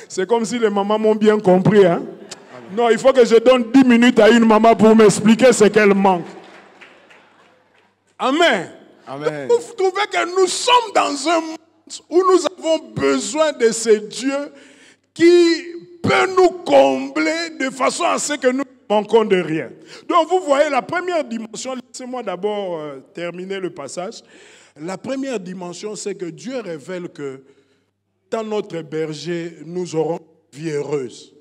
C'est comme si les mamans m'ont bien compris. Hein? Non, il faut que je donne 10 minutes à une maman pour m'expliquer ce qu'elle manque. Amen. Amen. Donc, vous trouvez que nous sommes dans un monde où nous avons besoin de ce Dieu qui peut nous combler de façon à ce que nous ne manquons de rien. Donc vous voyez la première dimension, laissez-moi d'abord terminer le passage. La première dimension, c'est que Dieu révèle que dans notre berger, nous aurons une vie heureuse.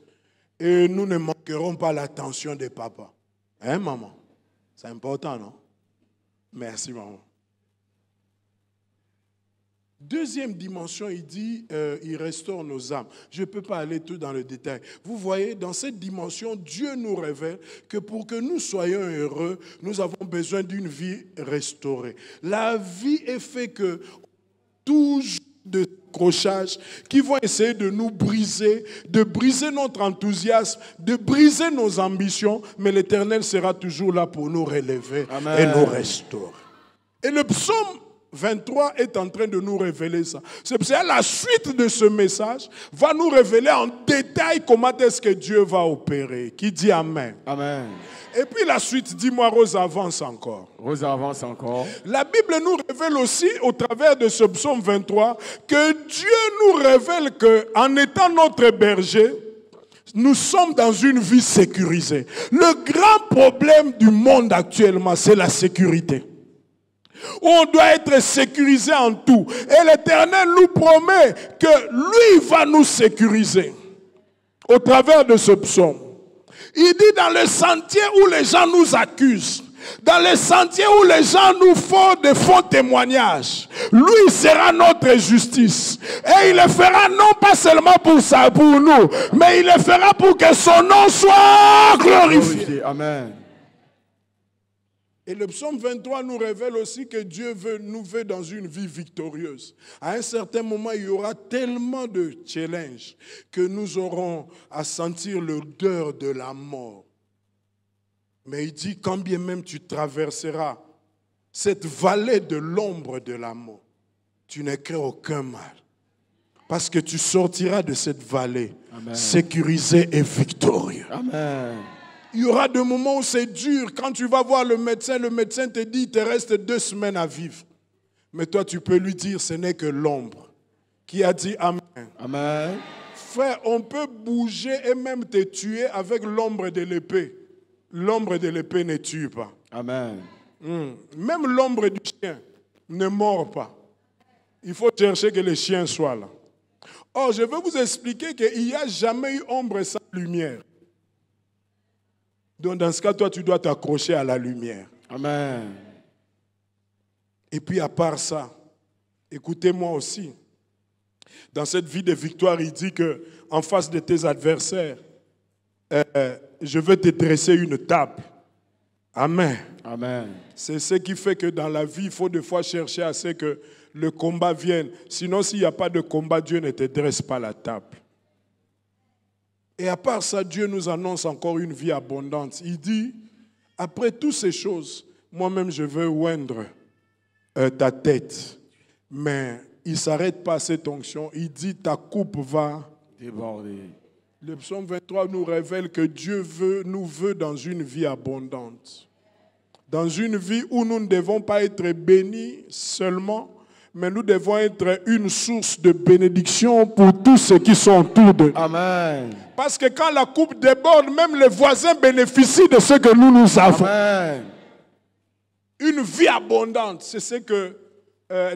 Et nous ne manquerons pas l'attention des papas. Hein, maman? C'est important, non? Merci, maman. Deuxième dimension, il dit, il restaure nos âmes. Je ne peux pas aller tout dans le détail. Vous voyez, dans cette dimension, Dieu nous révèle que pour que nous soyons heureux, nous avons besoin d'une vie restaurée. La vie est faite que toujours de accrochages qui vont essayer de nous briser, de briser notre enthousiasme, de briser nos ambitions, mais l'Éternel sera toujours là pour nous relever. Amen. Et nous restaurer. Et le psaume 23 est en train de nous révéler ça. C'est pour ça que la suite de ce message va nous révéler en détail comment est-ce que Dieu va opérer. Qui dit Amen? Amen. Et puis la suite, dis-moi, Rose, avance encore. Rose, avance encore. La Bible nous révèle aussi, au travers de ce psaume 23, que Dieu nous révèle qu'en étant notre berger, nous sommes dans une vie sécurisée. Le grand problème du monde actuellement, c'est la sécurité. On doit être sécurisé en tout. Et l'Éternel nous promet que lui va nous sécuriser au travers de ce psaume. Il dit dans le sentier où les gens nous accusent, dans le sentier où les gens nous font de faux témoignages, lui sera notre justice. Et il le fera non pas seulement pour ça, pour nous, mais il le fera pour que son nom soit glorifié. Amen. Et le psaume 23 nous révèle aussi que Dieu nous veut dans une vie victorieuse. À un certain moment, il y aura tellement de challenges que nous aurons à sentir l'odeur de la mort. Mais il dit, quand bien même tu traverseras cette vallée de l'ombre de la mort, tu ne crains aucun mal. Parce que tu sortiras de cette vallée sécurisé et victorieux. Amen. Il y aura des moments où c'est dur. Quand tu vas voir le médecin te dit, il te reste 2 semaines à vivre. Mais toi, tu peux lui dire, ce n'est que l'ombre. Qui a dit Amen. Amen. Frère, on peut bouger et même te tuer avec l'ombre de l'épée. L'ombre de l'épée ne tue pas. Amen. Même l'ombre du chien ne mord pas. Il faut chercher que le chien soit là. Or, je vais vous expliquer qu'il n'y a jamais eu ombre sans lumière. Donc, dans ce cas, toi, tu dois t'accrocher à la lumière. Amen. Et puis, à part ça, écoutez-moi aussi. Dans cette vie de victoire, il dit qu'en face de tes adversaires, je vais te dresser une table. Amen. Amen. C'est ce qui fait que dans la vie, il faut des fois chercher à ce que le combat vienne. Sinon, s'il n'y a pas de combat, Dieu ne te dresse pas la table. Et à part ça, Dieu nous annonce encore une vie abondante. Il dit, après toutes ces choses, moi-même je veux oindre ta tête. Mais il ne s'arrête pas à cette onction. Il dit, ta coupe va déborder. Le psaume 23 nous révèle que Dieu nous veut dans une vie abondante. Dans une vie où nous ne devons pas être bénis seulement, mais nous devons être une source de bénédiction pour tous ceux qui sont autour de nous. Amen. Parce que quand la coupe déborde, même les voisins bénéficient de ce que nous avons. Amen. Une vie abondante, c'est ce que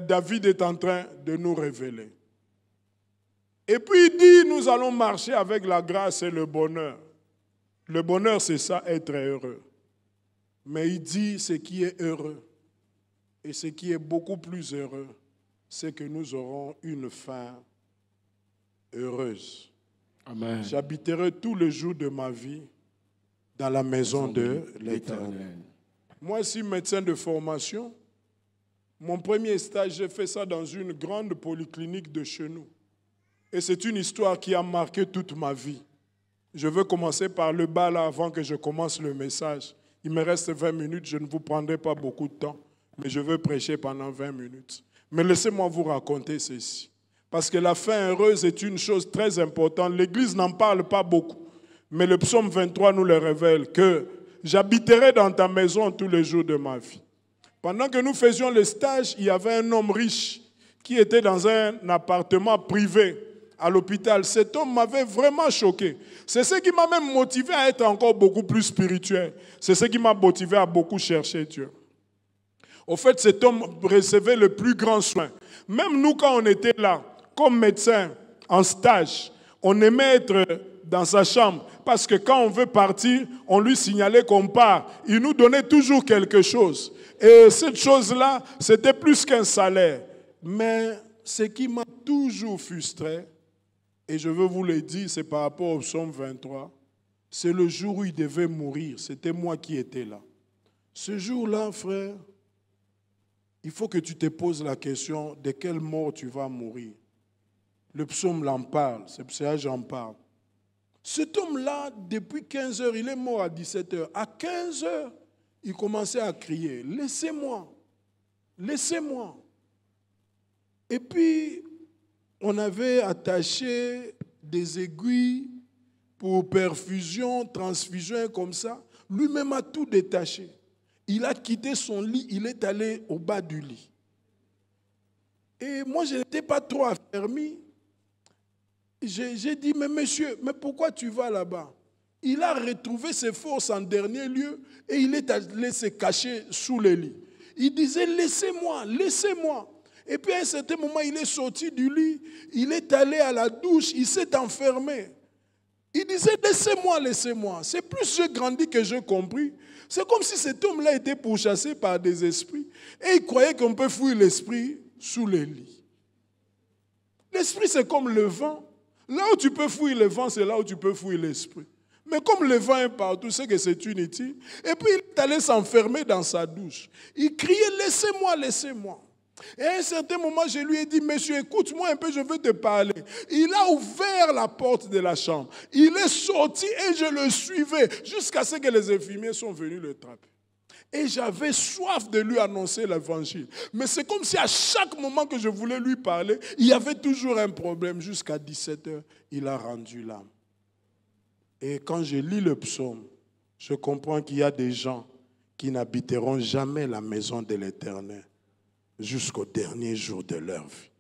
David est en train de nous révéler. Et puis il dit, nous allons marcher avec la grâce et le bonheur. Le bonheur, c'est ça, être heureux. Mais il dit, ce qui est heureux, et ce qui est beaucoup plus heureux, c'est que nous aurons une fin heureuse. Amen. J'habiterai tous les jours de ma vie dans la maison de l'Éternel. Moi, je suis médecin de formation. Mon premier stage, j'ai fait ça dans une grande polyclinique de chez nous. Et c'est une histoire qui a marqué toute ma vie. Je veux commencer par le bas là avant que je commence le message. Il me reste 20 minutes, je ne vous prendrai pas beaucoup de temps, mais je veux prêcher pendant 20 minutes. Mais laissez-moi vous raconter ceci. Parce que la fin heureuse est une chose très importante. L'Église n'en parle pas beaucoup. Mais le psaume 23 nous le révèle que j'habiterai dans ta maison tous les jours de ma vie. Pendant que nous faisions le stage, il y avait un homme riche qui était dans un appartement privé à l'hôpital. Cet homme m'avait vraiment choqué. C'est ce qui m'a même motivé à être encore beaucoup plus spirituel. C'est ce qui m'a motivé à beaucoup chercher Dieu. Au fait, cet homme recevait le plus grand soin. Même nous, quand on était là, comme médecin, en stage, on aimait être dans sa chambre. Parce que quand on veut partir, on lui signalait qu'on part. Il nous donnait toujours quelque chose. Et cette chose-là, c'était plus qu'un salaire. Mais ce qui m'a toujours frustré, et je veux vous le dire, c'est par rapport au psaume 23, c'est le jour où il devait mourir. C'était moi qui étais là. Ce jour-là, frère, il faut que tu te poses la question de quelle mort tu vas mourir. Le psaume l'en parle, c'est pour ça que j'en parle. Cet homme-là, depuis 15 heures, il est mort à 17 heures. À 15 heures, il commençait à crier, « Laissez-moi, laissez-moi ». Et puis, on avait attaché des aiguilles pour perfusion, transfusion, comme ça. Lui-même a tout détaché. Il a quitté son lit, il est allé au bas du lit. Et moi, je n'étais pas trop affermi. J'ai dit, mais monsieur, mais pourquoi tu vas là-bas? Il a retrouvé ses forces en dernier lieu et il est allé se cacher sous le lit. Il disait, laissez-moi, laissez-moi. Et puis à un certain moment, il est sorti du lit, il est allé à la douche, il s'est enfermé. Il disait, laissez-moi, laissez-moi. C'est plus j'ai grandi que j'ai compris. C'est comme si cet homme-là était pourchassé par des esprits. Et il croyait qu'on peut fuir l'esprit sous le lit. L'esprit, c'est comme le vent. Là où tu peux fuir le vent, c'est là où tu peux fuir l'esprit. Mais comme le vent est partout, c'est que c'est inutile. Et puis il est allé s'enfermer dans sa douche. Il criait, laissez-moi, laissez-moi. Et à un certain moment, je lui ai dit, monsieur, écoute-moi un peu, je veux te parler. Il a ouvert la porte de la chambre. Il est sorti et je le suivais jusqu'à ce que les infirmiers sont venus le trapper. Et j'avais soif de lui annoncer l'évangile. Mais c'est comme si à chaque moment que je voulais lui parler, il y avait toujours un problème. Jusqu'à 17h, il a rendu l'âme. Et quand je lis le psaume, je comprends qu'il y a des gens qui n'habiteront jamais la maison de l'Éternel jusqu'au dernier jour de leur vie.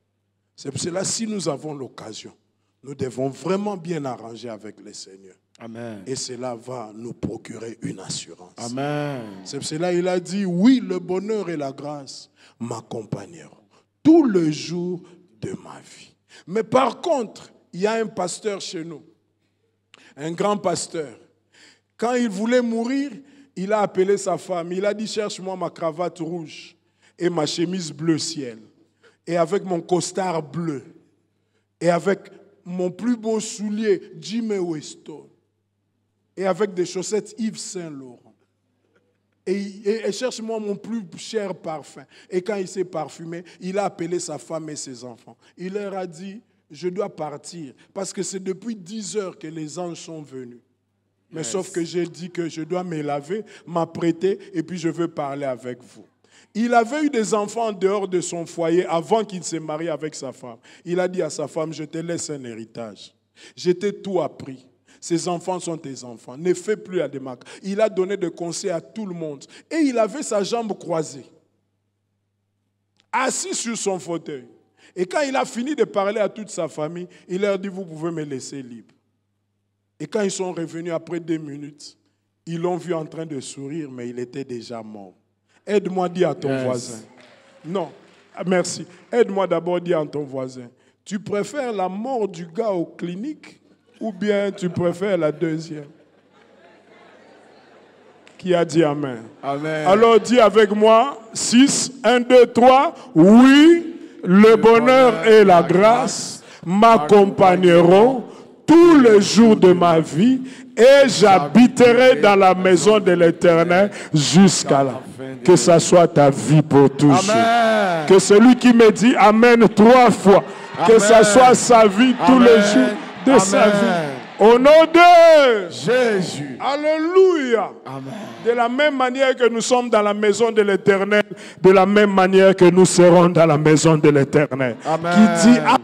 C'est pour cela, si nous avons l'occasion, nous devons vraiment bien arranger avec le Seigneur. Amen. Et cela va nous procurer une assurance. Amen. C'est pour cela qu'il a dit, oui, le bonheur et la grâce m'accompagneront tout le jour de ma vie. Mais par contre, il y a un pasteur chez nous, un grand pasteur. Quand il voulait mourir, il a appelé sa femme. Il a dit, cherche-moi ma cravate rouge et ma chemise bleu ciel. Et avec mon costard bleu. Et avec mon plus beau soulier, Jimmy Weston. Et avec des chaussettes Yves Saint Laurent. Et cherche-moi mon plus cher parfum. Et quand il s'est parfumé, il a appelé sa femme et ses enfants. Il leur a dit, je dois partir. Parce que c'est depuis 10 heures que les anges sont venus. Mais sauf que j'ai dit que je dois me laver, m'apprêter, et puis je veux parler avec vous. Il avait eu des enfants en dehors de son foyer avant qu'il se marie avec sa femme. Il a dit à sa femme, je te laisse un héritage. Je t'ai tout appris. Ces enfants sont tes enfants. Ne fais plus la démarque. Il a donné des conseils à tout le monde. Et il avait sa jambe croisée, assis sur son fauteuil. Et quand il a fini de parler à toute sa famille, il leur dit, vous pouvez me laisser libre. Et quand ils sont revenus après 2 minutes, ils l'ont vu en train de sourire, mais il était déjà mort. Aide-moi, dis à ton voisin. Non, merci. Aide-moi d'abord, dis à ton voisin. Tu préfères la mort du gars aux cliniques ou bien tu préfères la deuxième? Qui a dit amen? Amen. Alors dis avec moi, 6, 1, 2, 3. Oui, le bonheur et la grâce m'accompagneront tous les jours de ma vie et j'habiterai dans la maison de l'Éternel jusqu'à la fin. Que ça soit ta vie pour toujours. Amen. Que celui qui me dit Amen 3 fois, amen, que ça soit sa vie tous les jours de amen, sa vie. Au nom de Jésus. Alléluia. Amen. De la même manière que nous sommes dans la maison de l'Éternel, de la même manière que nous serons dans la maison de l'Éternel. Qui dit Amen.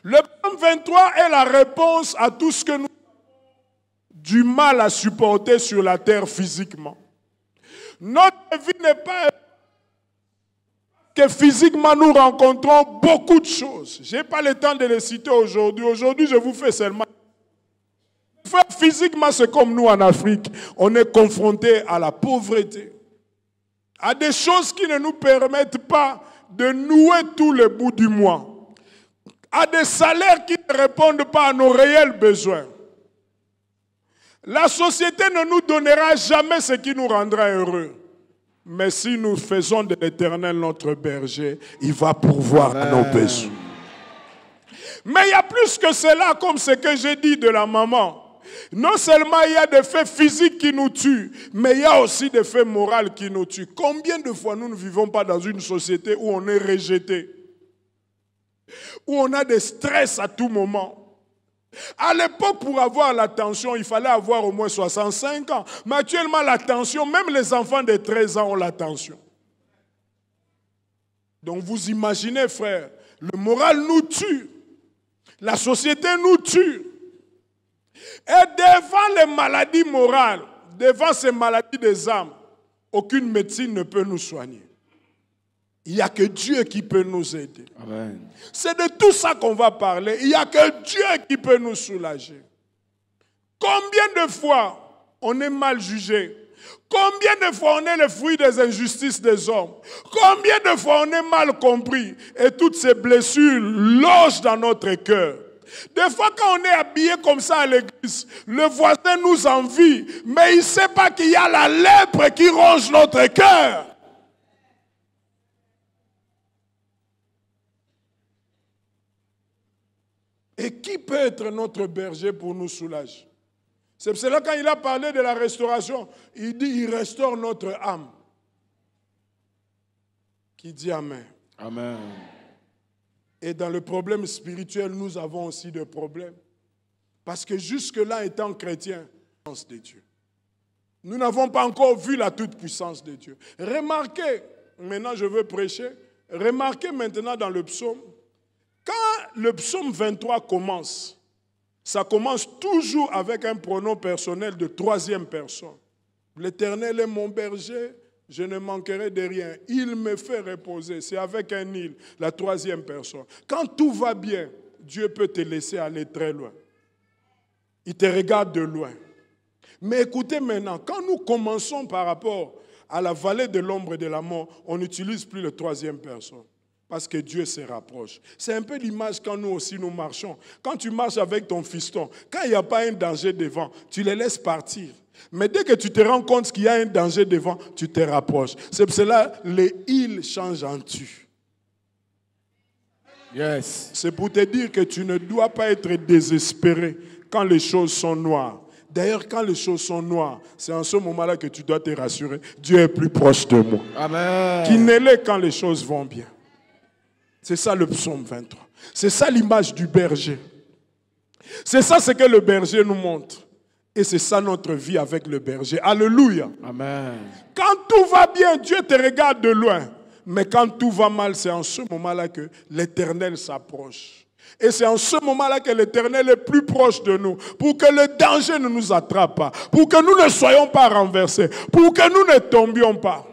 Le psaume 23 est la réponse à tout ce que nous avons du mal à supporter sur la terre physiquement. Notre vie n'est pas que physiquement nous rencontrons beaucoup de choses. Je n'ai pas le temps de les citer aujourd'hui. Aujourd'hui, je vous fais seulement. Physiquement, c'est comme nous en Afrique. On est confronté à la pauvreté, à des choses qui ne nous permettent pas de nouer tous les bouts du mois, à des salaires qui ne répondent pas à nos réels besoins. La société ne nous donnera jamais ce qui nous rendra heureux. Mais si nous faisons de l'Éternel notre berger, il va pourvoir à nos besoins. Mais il y a plus que cela, comme ce que j'ai dit de la maman. Non seulement il y a des faits physiques qui nous tuent, mais il y a aussi des faits moraux qui nous tuent. Combien de fois nous ne vivons pas dans une société où on est rejeté, où on a des stress à tout moment? À l'époque, pour avoir l'attention, il fallait avoir au moins 65 ans. Mais actuellement, l'attention, même les enfants de 13 ans ont l'attention. Donc vous imaginez, frère, le moral nous tue. La société nous tue. Et devant les maladies morales, devant ces maladies des âmes, aucune médecine ne peut nous soigner. Il n'y a que Dieu qui peut nous aider. Amen. C'est de tout ça qu'on va parler. Il n'y a que Dieu qui peut nous soulager. Combien de fois on est mal jugé? Combien de fois on est le fruit des injustices des hommes? Combien de fois on est mal compris? Et toutes ces blessures logent dans notre cœur. Des fois, quand on est habillé comme ça à l'église, le voisin nous envie, mais il ne sait pas qu'il y a la lèpre qui ronge notre cœur. Et qui peut être notre berger pour nous soulager? C'est pour cela quand il a parlé de la restauration, il dit il restaure notre âme. Qui dit Amen. Amen. Et dans le problème spirituel, nous avons aussi des problèmes. Parce que jusque-là, étant chrétien, de Dieu. Nous n'avons pas encore vu la toute-puissance de Dieu. Remarquez, maintenant je veux prêcher, remarquez maintenant dans le psaume, quand le psaume 23 commence, ça commence toujours avec un pronom personnel de troisième personne. L'Éternel est mon berger, je ne manquerai de rien. Il me fait reposer. C'est avec un il, la troisième personne. Quand tout va bien, Dieu peut te laisser aller très loin. Il te regarde de loin. Mais écoutez maintenant, quand nous commençons par rapport à la vallée de l'ombre et de la mort, on n'utilise plus la troisième personne. Parce que Dieu se rapproche. C'est un peu l'image quand nous aussi nous marchons. Quand tu marches avec ton fiston, quand il n'y a pas un danger devant, tu les laisses partir. Mais dès que tu te rends compte qu'il y a un danger devant, tu te rapproches. C'est pour cela que les il changent en tu. Yes. C'est pour te dire que tu ne dois pas être désespéré quand les choses sont noires. D'ailleurs, quand les choses sont noires, c'est en ce moment-là que tu dois te rassurer. Dieu est plus proche de moi. Amen. Qu'il ne l'est quand les choses vont bien. C'est ça le psaume 23. C'est ça l'image du berger. C'est ça ce que le berger nous montre. Et c'est ça notre vie avec le berger. Alléluia. Amen. Quand tout va bien, Dieu te regarde de loin. Mais quand tout va mal, c'est en ce moment-là que l'Éternel s'approche. Et c'est en ce moment-là que l'Éternel est plus proche de nous. Pour que le danger ne nous attrape pas. Pour que nous ne soyons pas renversés. Pour que nous ne tombions pas.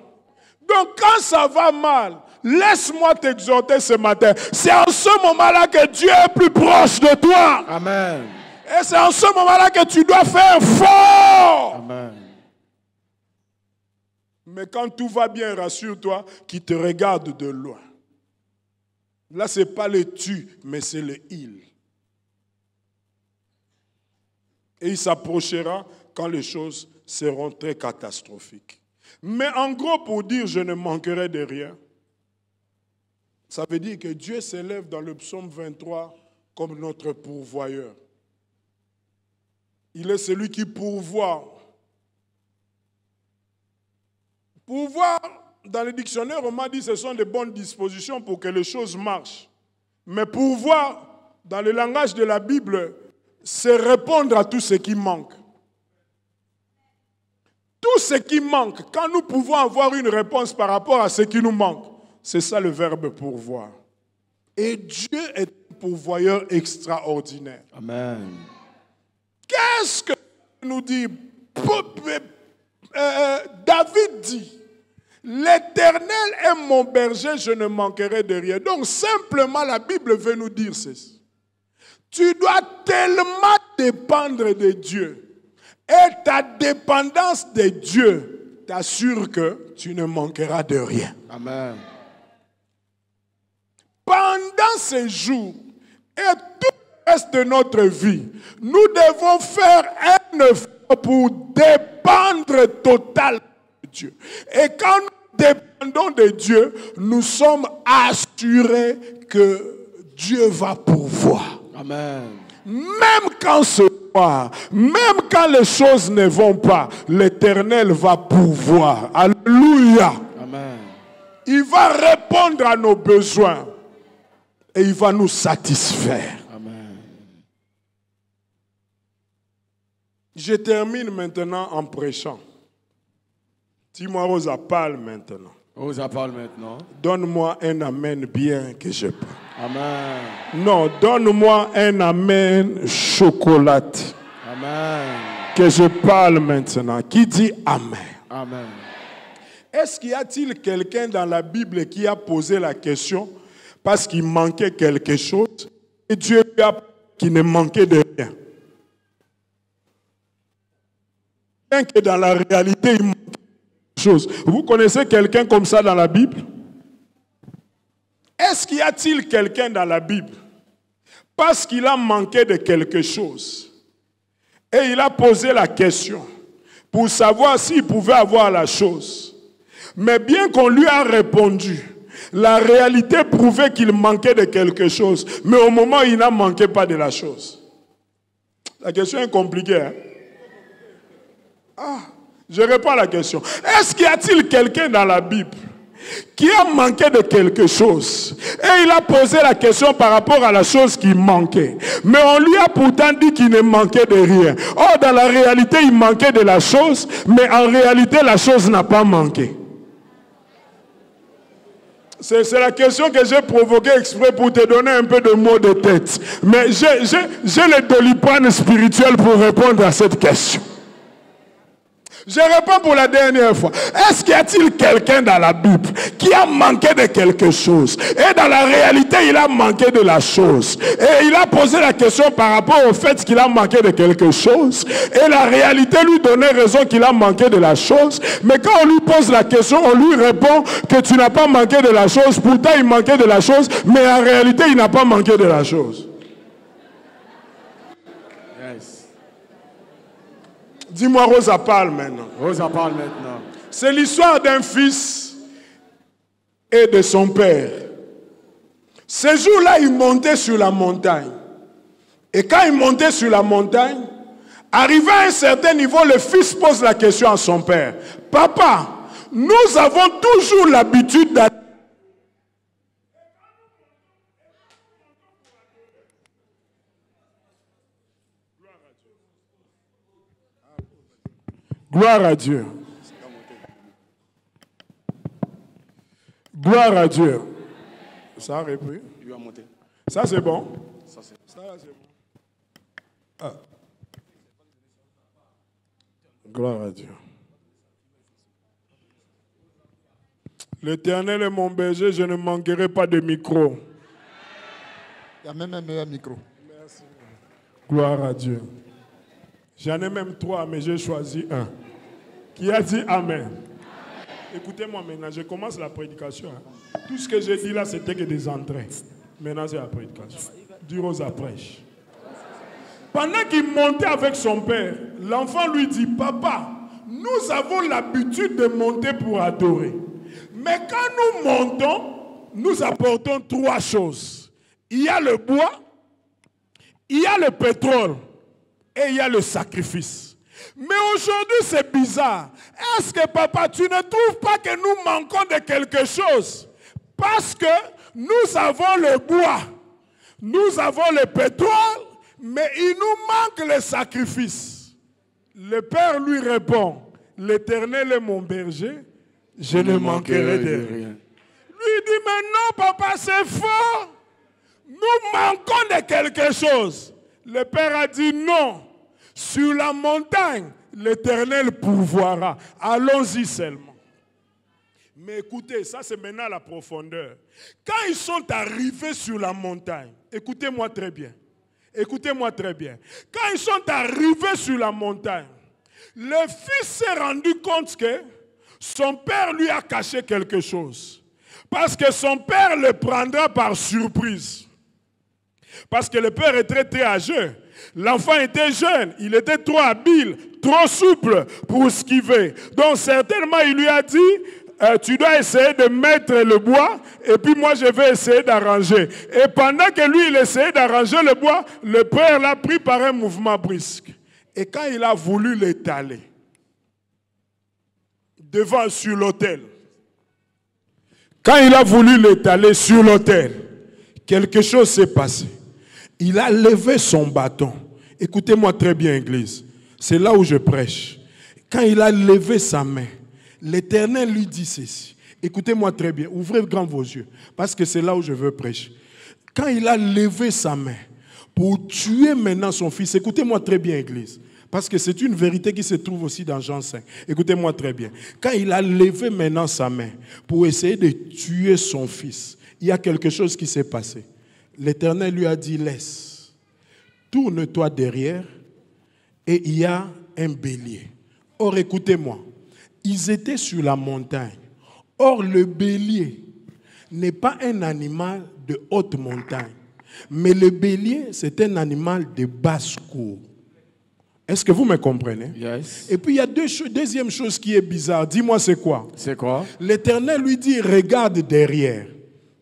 Donc quand ça va mal, laisse-moi t'exhorter ce matin. C'est en ce moment-là que Dieu est plus proche de toi. Amen. Et c'est en ce moment-là que tu dois faire fort. Amen. Mais quand tout va bien, rassure-toi qu'il te regarde de loin. Là, ce n'est pas le tu, mais c'est le il. Et il s'approchera quand les choses seront très catastrophiques. Mais en gros, pour dire je ne manquerai de rien, ça veut dire que Dieu s'élève dans le psaume 23 comme notre pourvoyeur. Il est celui qui pourvoit. Pourvoir, dans le dictionnaire, on m'a dit que ce sont de bonnes dispositions pour que les choses marchent. Mais pourvoir, dans le langage de la Bible, c'est répondre à tout ce qui manque. Tout ce qui manque, quand nous pouvons avoir une réponse par rapport à ce qui nous manque, c'est ça le verbe pourvoir. Et Dieu est un pourvoyeur extraordinaire. Amen. Qu'est-ce que nous dit David dit, l'Éternel est mon berger, je ne manquerai de rien. Donc simplement la Bible veut nous dire ceci. Tu dois tellement dépendre de Dieu. Et ta dépendance de Dieu t'assure que tu ne manqueras de rien. Amen. Pendant ces jours et tout le reste de notre vie, nous devons faire un effort pour dépendre totalement de Dieu. Et quand nous dépendons de Dieu, nous sommes assurés que Dieu va pourvoir. Amen. Même quand ce soir, même quand les choses ne vont pas, l'Éternel va pourvoir. Alléluia. Amen. Il va répondre à nos besoins et il va nous satisfaire. Amen. Je termine maintenant en prêchant. Dis-moi, Rosa, parle maintenant. Rosa parle maintenant. Donne-moi un amen bien que je parle. Amen. Non, donne-moi un amen chocolaté. Amen. Que je parle maintenant. Qui dit amen? Amen. Est-ce qu'il y a-t-il quelqu'un dans la Bible qui a posé la question parce qu'il manquait quelque chose et Dieu lui a qui ne manquait de rien? Bien que dans la réalité, il manquait quelque chose. Vous connaissez quelqu'un comme ça dans la Bible? Est-ce qu'il y a-t-il quelqu'un dans la Bible parce qu'il a manqué de quelque chose et il a posé la question pour savoir s'il pouvait avoir la chose? Mais bien qu'on lui a répondu, la réalité prouvait qu'il manquait de quelque chose. Mais au moment où il n'a manqué pas de la chose. La question est compliquée. Hein? Je réponds à la question. Est-ce qu'il y a-t-il quelqu'un dans la Bible qui a manqué de quelque chose. Et il a posé la question par rapport à la chose qui manquait. Mais on lui a pourtant dit qu'il ne manquait de rien. Or, dans la réalité, il manquait de la chose, mais en réalité, la chose n'a pas manqué. C'est la question que j'ai provoquée exprès pour te donner un peu de mots de tête. Mais j'ai le doliprane spirituel pour répondre à cette question. Je réponds pour la dernière fois. Est-ce qu'il y a-t-il quelqu'un dans la Bible qui a manqué de quelque chose? Et dans la réalité, il a manqué de la chose. Et il a posé la question par rapport au fait qu'il a manqué de quelque chose. Et la réalité lui donnait raison qu'il a manqué de la chose. Mais quand on lui pose la question, on lui répond que tu n'as pas manqué de la chose. Pourtant, il manquait de la chose. Mais en réalité, il n'a pas manqué de la chose. Dis-moi, Rosa parle maintenant. Rosa parle maintenant. C'est l'histoire d'un fils et de son père. Ce jour-là, il montait sur la montagne. Et quand il montait sur la montagne, arrivé à un certain niveau, le fils pose la question à son père. Papa, nous avons toujours l'habitude d'aller. Gloire à Dieu. Gloire à Dieu. Ça a repris. Ça c'est bon. Ça c'est bon. Ah. Gloire à Dieu. L'Éternel est mon berger, je ne manquerai pas de micro. Il y a même un meilleur micro. Merci. Gloire à Dieu. J'en ai même 3, mais j'ai choisi un. Qui a dit Amen? Écoutez-moi maintenant, je commence la prédication. Tout ce que j'ai dit là, c'était que des entrées. Maintenant, c'est la prédication. Du Rosa prêche. Pendant qu'il montait avec son père, l'enfant lui dit, Papa, nous avons l'habitude de monter pour adorer. Mais quand nous montons, nous apportons 3 choses. Il y a le bois, il y a le pétrole, et il y a le sacrifice. Mais aujourd'hui, c'est bizarre. Est-ce que, papa, tu ne trouves pas que nous manquons de quelque chose? Parce que nous avons le bois, nous avons le pétrole, mais il nous manque le sacrifice. Le Père lui répond, l'Éternel est mon berger, je ne manquerai de rien. Lui dit, mais non, papa, c'est faux. Nous manquons de quelque chose. Le Père a dit non. Sur la montagne, l'Éternel pourvoira. Allons-y seulement. Mais écoutez, ça c'est maintenant la profondeur. Quand ils sont arrivés sur la montagne, écoutez-moi très bien. Écoutez-moi très bien. Quand ils sont arrivés sur la montagne, le fils s'est rendu compte que son père lui a caché quelque chose. Parce que son père le prendra par surprise. Parce que le père est très âgé. L'enfant était jeune, il était trop habile, trop souple pour esquiver. Donc certainement il lui a dit, tu dois essayer de mettre le bois et puis moi je vais essayer d'arranger. Et pendant que lui il essayait d'arranger le bois, le père l'a pris par un mouvement brusque. Et quand il a voulu l'étaler sur l'autel, quand il a voulu l'étaler sur l'autel, quelque chose s'est passé. Il a levé son bâton. Écoutez-moi très bien, Église. C'est là où je prêche. Quand il a levé sa main, l'Éternel lui dit ceci. Écoutez-moi très bien. Ouvrez grand vos yeux. Parce que c'est là où je veux prêcher. Quand il a levé sa main pour tuer maintenant son fils, écoutez-moi très bien, Église. Parce que c'est une vérité qui se trouve aussi dans Jean 5. Écoutez-moi très bien. Quand il a levé maintenant sa main pour essayer de tuer son fils, il y a quelque chose qui s'est passé. L'Éternel lui a dit, laisse, tourne-toi derrière et il y a un bélier. Or, écoutez-moi, ils étaient sur la montagne. Or, le bélier n'est pas un animal de haute montagne, mais le bélier, c'est un animal de basse cour. Est-ce que vous me comprenez? Yes. Et puis, il y a deuxième chose qui est bizarre. Dis-moi, c'est quoi? C'est quoi? L'Éternel lui dit, regarde derrière.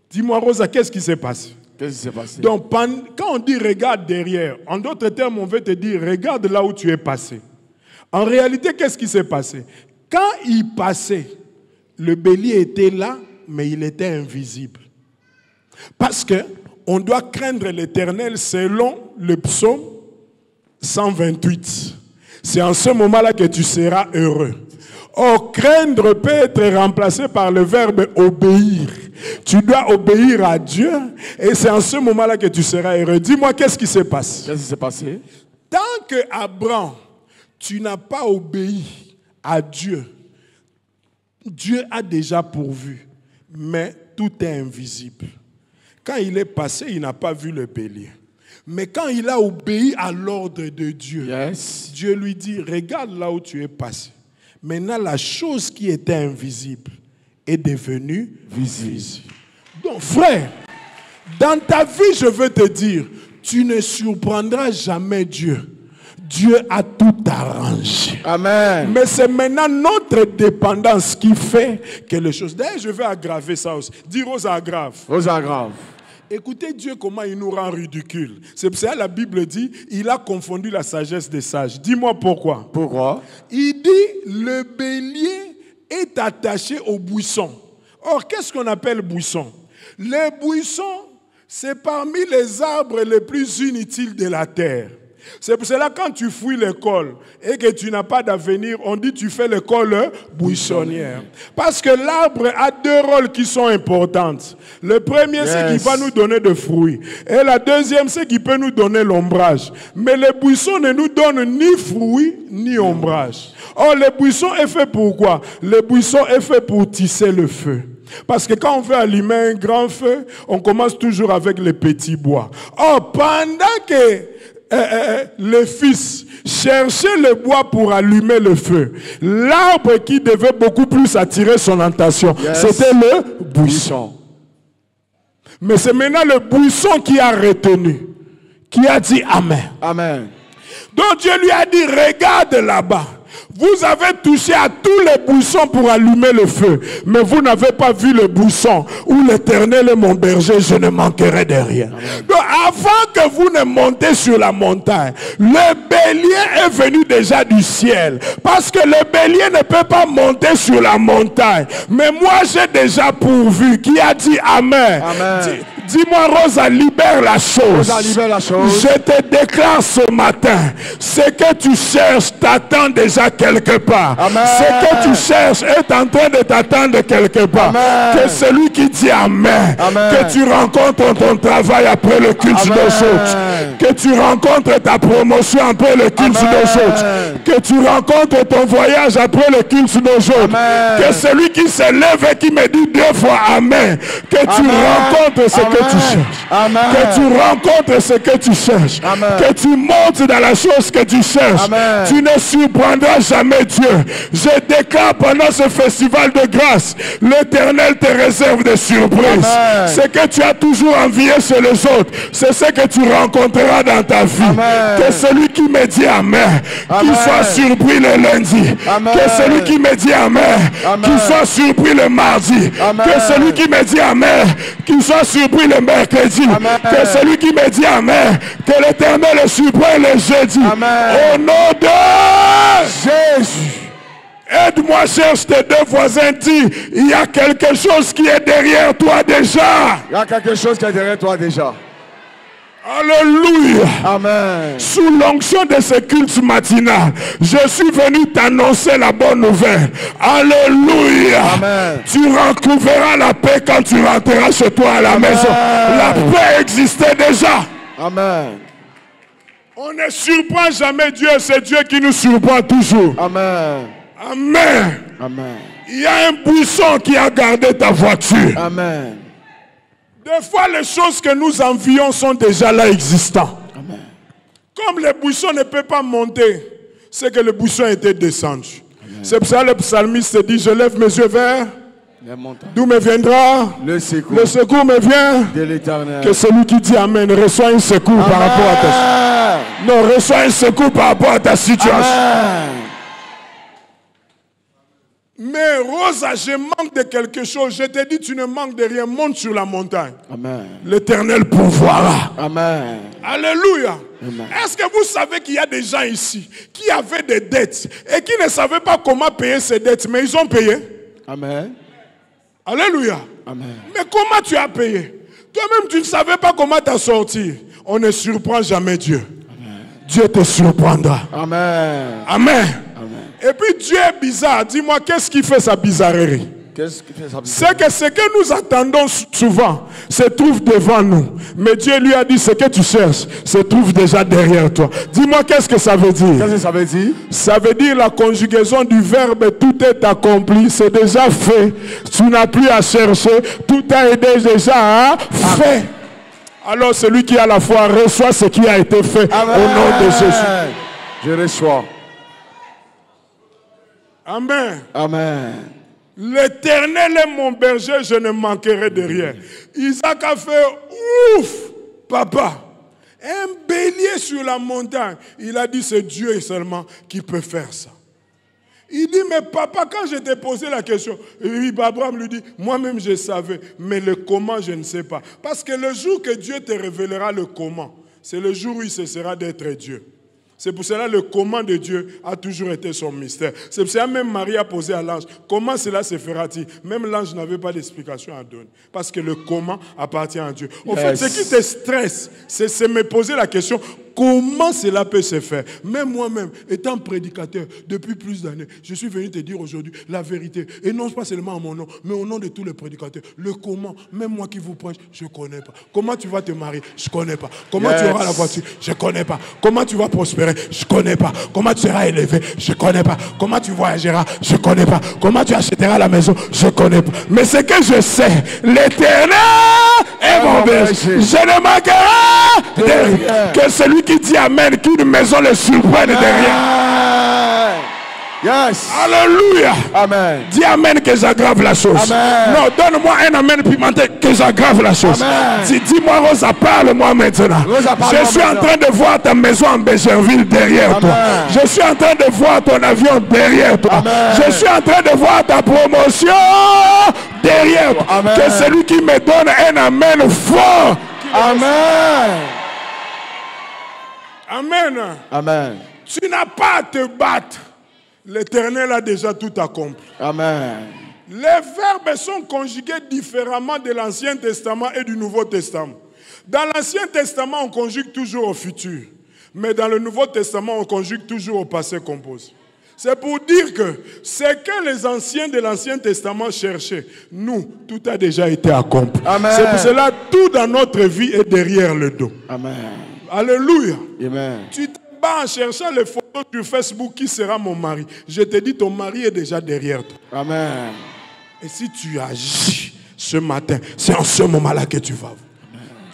Dis-moi, Rosa, qu'est-ce qui s'est passé? Qu'est-ce qui s'est passé? Donc, quand on dit regarde derrière, en d'autres termes, on veut te dire regarde là où tu es passé. En réalité, qu'est-ce qui s'est passé? Quand il passait, le bélier était là mais il était invisible. Parce qu'on doit craindre l'Éternel selon le psaume 128. C'est en ce moment-là que tu seras heureux. Or, craindre peut être remplacé par le verbe obéir. Tu dois obéir à Dieu et c'est en ce moment-là que tu seras heureux. Dis-moi, qu'est-ce qui s'est passé? Qu'est-ce qui s'est passé? Tant que Abraham, tu n'as pas obéi à Dieu, Dieu a déjà pourvu, mais tout est invisible. Quand il est passé, il n'a pas vu le bélier. Mais quand il a obéi à l'ordre de Dieu, Dieu lui dit, regarde là où tu es passé. Maintenant, la chose qui était invisible est devenue visible. Donc, frère, dans ta vie, je veux te dire, tu ne surprendras jamais Dieu. Dieu a tout arrangé. Amen. Mais c'est maintenant notre dépendance qui fait que les choses... D'ailleurs, je vais aggraver ça aussi. Dis Rose aggrave. Rose aggrave. Écoutez Dieu comment il nous rend ridicule. C'est pour ça que la Bible dit, il a confondu la sagesse des sages. Dis-moi pourquoi. Pourquoi? Il dit, le bélier est attaché au buisson. Or, qu'est-ce qu'on appelle buisson? Les buissons, c'est parmi les arbres les plus inutiles de la terre. C'est pour cela quand tu fouilles l'école et que tu n'as pas d'avenir, on dit tu fais l'école buissonnière. Parce que l'arbre a deux rôles qui sont importants. Le premier, c'est qu'il va nous donner des fruits. Et la deuxième, c'est qu'il peut nous donner l'ombrage. Mais le buisson ne nous donne ni fruits ni ombrage. Or, le buisson est fait pour quoi? Le buisson est fait pour tisser le feu. Parce que quand on veut allumer un grand feu, on commence toujours avec les petits bois. Or, pendant que le fils cherchait le bois pour allumer le feu, l'arbre qui devait beaucoup plus attirer son attention, c'était le buisson. Mais c'est maintenant le buisson qui a retenu, qui a dit Amen. Amen. Donc Dieu lui a dit, regarde là-bas. Vous avez touché à tous les buissons pour allumer le feu, mais vous n'avez pas vu le buisson où l'Éternel est mon berger, je ne manquerai de rien. Donc avant que vous ne montez sur la montagne, le bélier est venu déjà du ciel. Parce que le bélier ne peut pas monter sur la montagne. Mais moi j'ai déjà pourvu. Qui a dit Amen? Amen. Dis-moi, Rosa, libère la chose. Rosa, libère la chose. Je te déclare ce matin, ce que tu cherches t'attend déjà quelque part. Amen. Ce que tu cherches est en train de t'attendre quelque part. Amen. Que celui qui dit Amen, Amen. que tu rencontres ton travail après le culte Amen. d'aujourd'hui, que tu rencontres ta promotion après le culte d'aujourd'hui, que tu rencontres ton voyage après le culte d'aujourd'hui, que celui qui se lève et qui me dit 2 fois Amen, que tu rencontres ce que tu cherches. Amen. Que tu rencontres ce que tu cherches. Amen. Que tu montes dans la chose que tu cherches. Amen. Tu ne surprendras jamais Dieu. Je déclare pendant ce festival de grâce, l'Éternel te réserve des surprises. Amen. Ce que tu as toujours envié chez les autres, c'est ce que tu rencontreras dans ta vie. Amen. Que celui qui me dit Amen, qu'il soit surpris le lundi. Amen. Que celui qui me dit Amen, Amen. qu'il soit surpris le mardi. Amen. Que celui qui me dit Amen, qu'il soit surpris le mercredi. Amen. Que celui qui me dit Amen, que l'Éternel le surprenne le jeudi. Amen. Au nom de Jésus. Aide-moi, cherche tes 2 voisins, dis, il y a quelque chose qui est derrière toi déjà. Il y a quelque chose qui est derrière toi déjà. Alléluia. Amen. Sous l'onction de ce culte matinal, je suis venu t'annoncer la bonne nouvelle. Alléluia. Amen. Tu retrouveras la paix quand tu rentreras chez toi à la maison. La paix existait déjà. Amen. On ne surprend jamais Dieu, c'est Dieu qui nous surprend toujours. Amen. Amen. Amen. Il y a un buisson qui a gardé ta voiture. Amen. Des fois, les choses que nous envions sont déjà là existantes. Amen. Comme le buisson ne peut pas monter, c'est que le buisson était descendu. C'est pour ça que le psalmiste dit, je lève mes yeux vers d'où me viendra le secours. Le secours me vient de l'Éternel. Que celui qui dit Amen reçoit un secours par rapport à ta situation. Non, reçoit un secours par rapport à ta situation. Amen. Mais Rosa, je manque de quelque chose. Je te dis, tu ne manques de rien. Monte sur la montagne. Amen. L'Éternel pourvoira. Amen. Alléluia. Amen. Est-ce que vous savez qu'il y a des gens ici qui avaient des dettes et qui ne savaient pas comment payer ces dettes, mais ils ont payé? Amen. Alléluia. Amen. Mais comment tu as payé? Toi-même, tu ne savais pas comment t'as sorti. On ne surprend jamais Dieu. Amen. Dieu te surprendra. Amen. Amen. Amen. Et puis Dieu est bizarre. Dis-moi, qu'est-ce qui fait sa bizarrerie? Qu'est-ce qui fait ça? C'est que ce que nous attendons souvent se trouve devant nous. Mais Dieu lui a dit, ce que tu cherches se trouve déjà derrière toi. Dis-moi, qu'est-ce que ça veut dire? Qu'est-ce que ça veut dire? Ça veut dire la conjugaison du verbe tout est accompli, c'est déjà fait. Tu n'as plus à chercher, tout a été déjà fait. Alors celui qui a la foi reçoit ce qui a été fait. Amen. Au nom de Jésus. Je reçois. Amen. Amen. L'Éternel est mon berger, je ne manquerai de rien. Isaac a fait ouf, papa. Un bélier sur la montagne. Il a dit, c'est Dieu seulement qui peut faire ça. Il dit, mais papa, quand je t'ai posé la question, oui, Abraham lui dit, moi-même je savais, mais le comment, je ne sais pas. Parce que le jour que Dieu te révélera le comment, c'est le jour où il cessera d'être Dieu. C'est pour cela que le comment de Dieu a toujours été son mystère. C'est pour cela que même Marie a posé à l'ange, comment cela se fera-t-il? Même l'ange n'avait pas d'explication à donner. Parce que le comment appartient à Dieu. Au fait, ce qui te stresse, c'est me poser la question, comment cela peut se faire? Même moi-même, étant prédicateur depuis plus d'années, je suis venu te dire aujourd'hui la vérité. Et non pas seulement en mon nom, mais au nom de tous les prédicateurs. Le comment, même moi qui vous prêche, je ne connais pas. Comment tu vas te marier? Je ne connais pas. Comment tu auras la voiture? Je ne connais pas. Comment tu vas prospérer? Je ne connais pas. Comment tu seras élevé? Je ne connais pas. Comment tu voyageras? Je ne connais pas. Comment tu achèteras la maison? Je ne connais pas. Mais ce que je sais, l'Éternel est mon berger. Je ne manquerai de rien. Que celui qui dit Amen, qu'une maison le surprenne derrière. Yes. Alléluia. Amen. Dis Amen que j'aggrave la chose. Amen. Non, donne-moi un Amen pimenté que j'aggrave la chose. Dis-moi Rosa, parle-moi maintenant. Rosa, parle-moi je suis en train de voir ta maison en Bécherville derrière toi. Je suis en train de voir ton avion derrière toi. Amen. Je suis en train de voir ta promotion derrière toi. Amen. Que celui qui me donne un Amen fort. Amen. Amen. Amen. Tu n'as pas à te battre. L'Éternel a déjà tout accompli. Amen. Les verbes sont conjugués différemment de l'Ancien Testament et du Nouveau Testament. Dans l'Ancien Testament, on conjugue toujours au futur. Mais dans le Nouveau Testament, on conjugue toujours au passé composé. C'est pour dire que ce que les anciens de l'Ancien Testament cherchaient, nous, tout a déjà été accompli. Amen. C'est pour cela que tout dans notre vie est derrière le dos. Amen. Alléluia. Amen. Tu te bats en cherchant les photos sur Facebook, qui sera mon mari? Je te dis, ton mari est déjà derrière toi. Amen. Et si tu agis ce matin, c'est en ce moment-là que tu vas voir.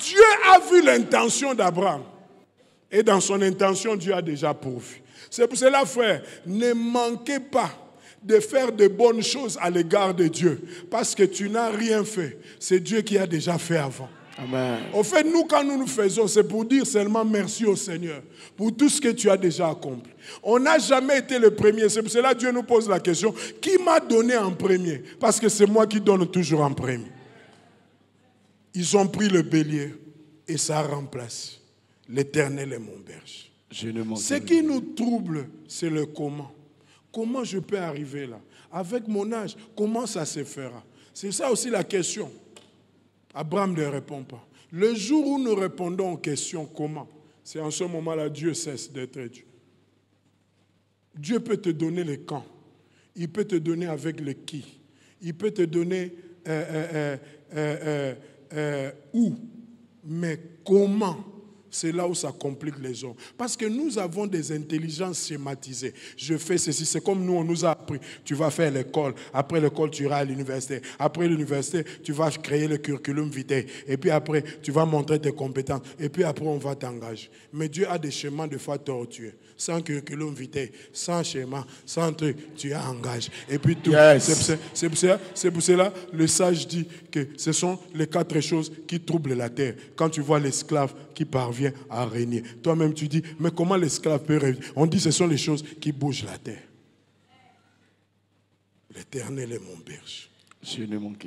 Dieu a vu l'intention d'Abraham. Et dans son intention, Dieu a déjà pourvu. C'est pour cela, frère, ne manquez pas de faire de bonnes choses à l'égard de Dieu. Parce que tu n'as rien fait. C'est Dieu qui a déjà fait avant. Amen. Au fait, nous, quand nous faisons, c'est pour dire seulement merci au Seigneur pour tout ce que tu as déjà accompli. On n'a jamais été le premier. C'est pour cela que Dieu nous pose la question, qui m'a donné en premier? Parce que c'est moi qui donne toujours en premier. Ils ont pris le bélier et ça a remplacé. L'Éternel est mon berger. Ce qui nous trouble, c'est le comment. Comment je peux arriver là? Avec mon âge, comment ça se fera? C'est ça aussi la question. Abraham ne répond pas. Le jour où nous répondons aux questions comment, c'est en ce moment-là Dieu cesse d'être Dieu. Dieu peut te donner le quand. Il peut te donner avec le qui. Il peut te donner où. Mais comment? C'est là où ça complique les gens. Parce que nous avons des intelligences schématisées. Je fais ceci, c'est comme nous, on nous a appris. Tu vas faire l'école. Après l'école, tu iras à l'université. Après l'université, tu vas créer le curriculum vitae. Et puis après, tu vas montrer tes compétences. Et puis après, on va t'engager. Mais Dieu a des schémas de fois tortueux. Sans curriculum vitae, sans schéma, sans truc, tu as engagé. Et puis tout. Yes. C'est pour cela, le sage dit que ce sont les 4 choses qui troublent la terre. Quand tu vois l'esclave qui parvient à régner. Toi-même, tu dis, mais comment l'esclave peut régner? On dit, ce sont les choses qui bougent la terre. L'Éternel est mon berger.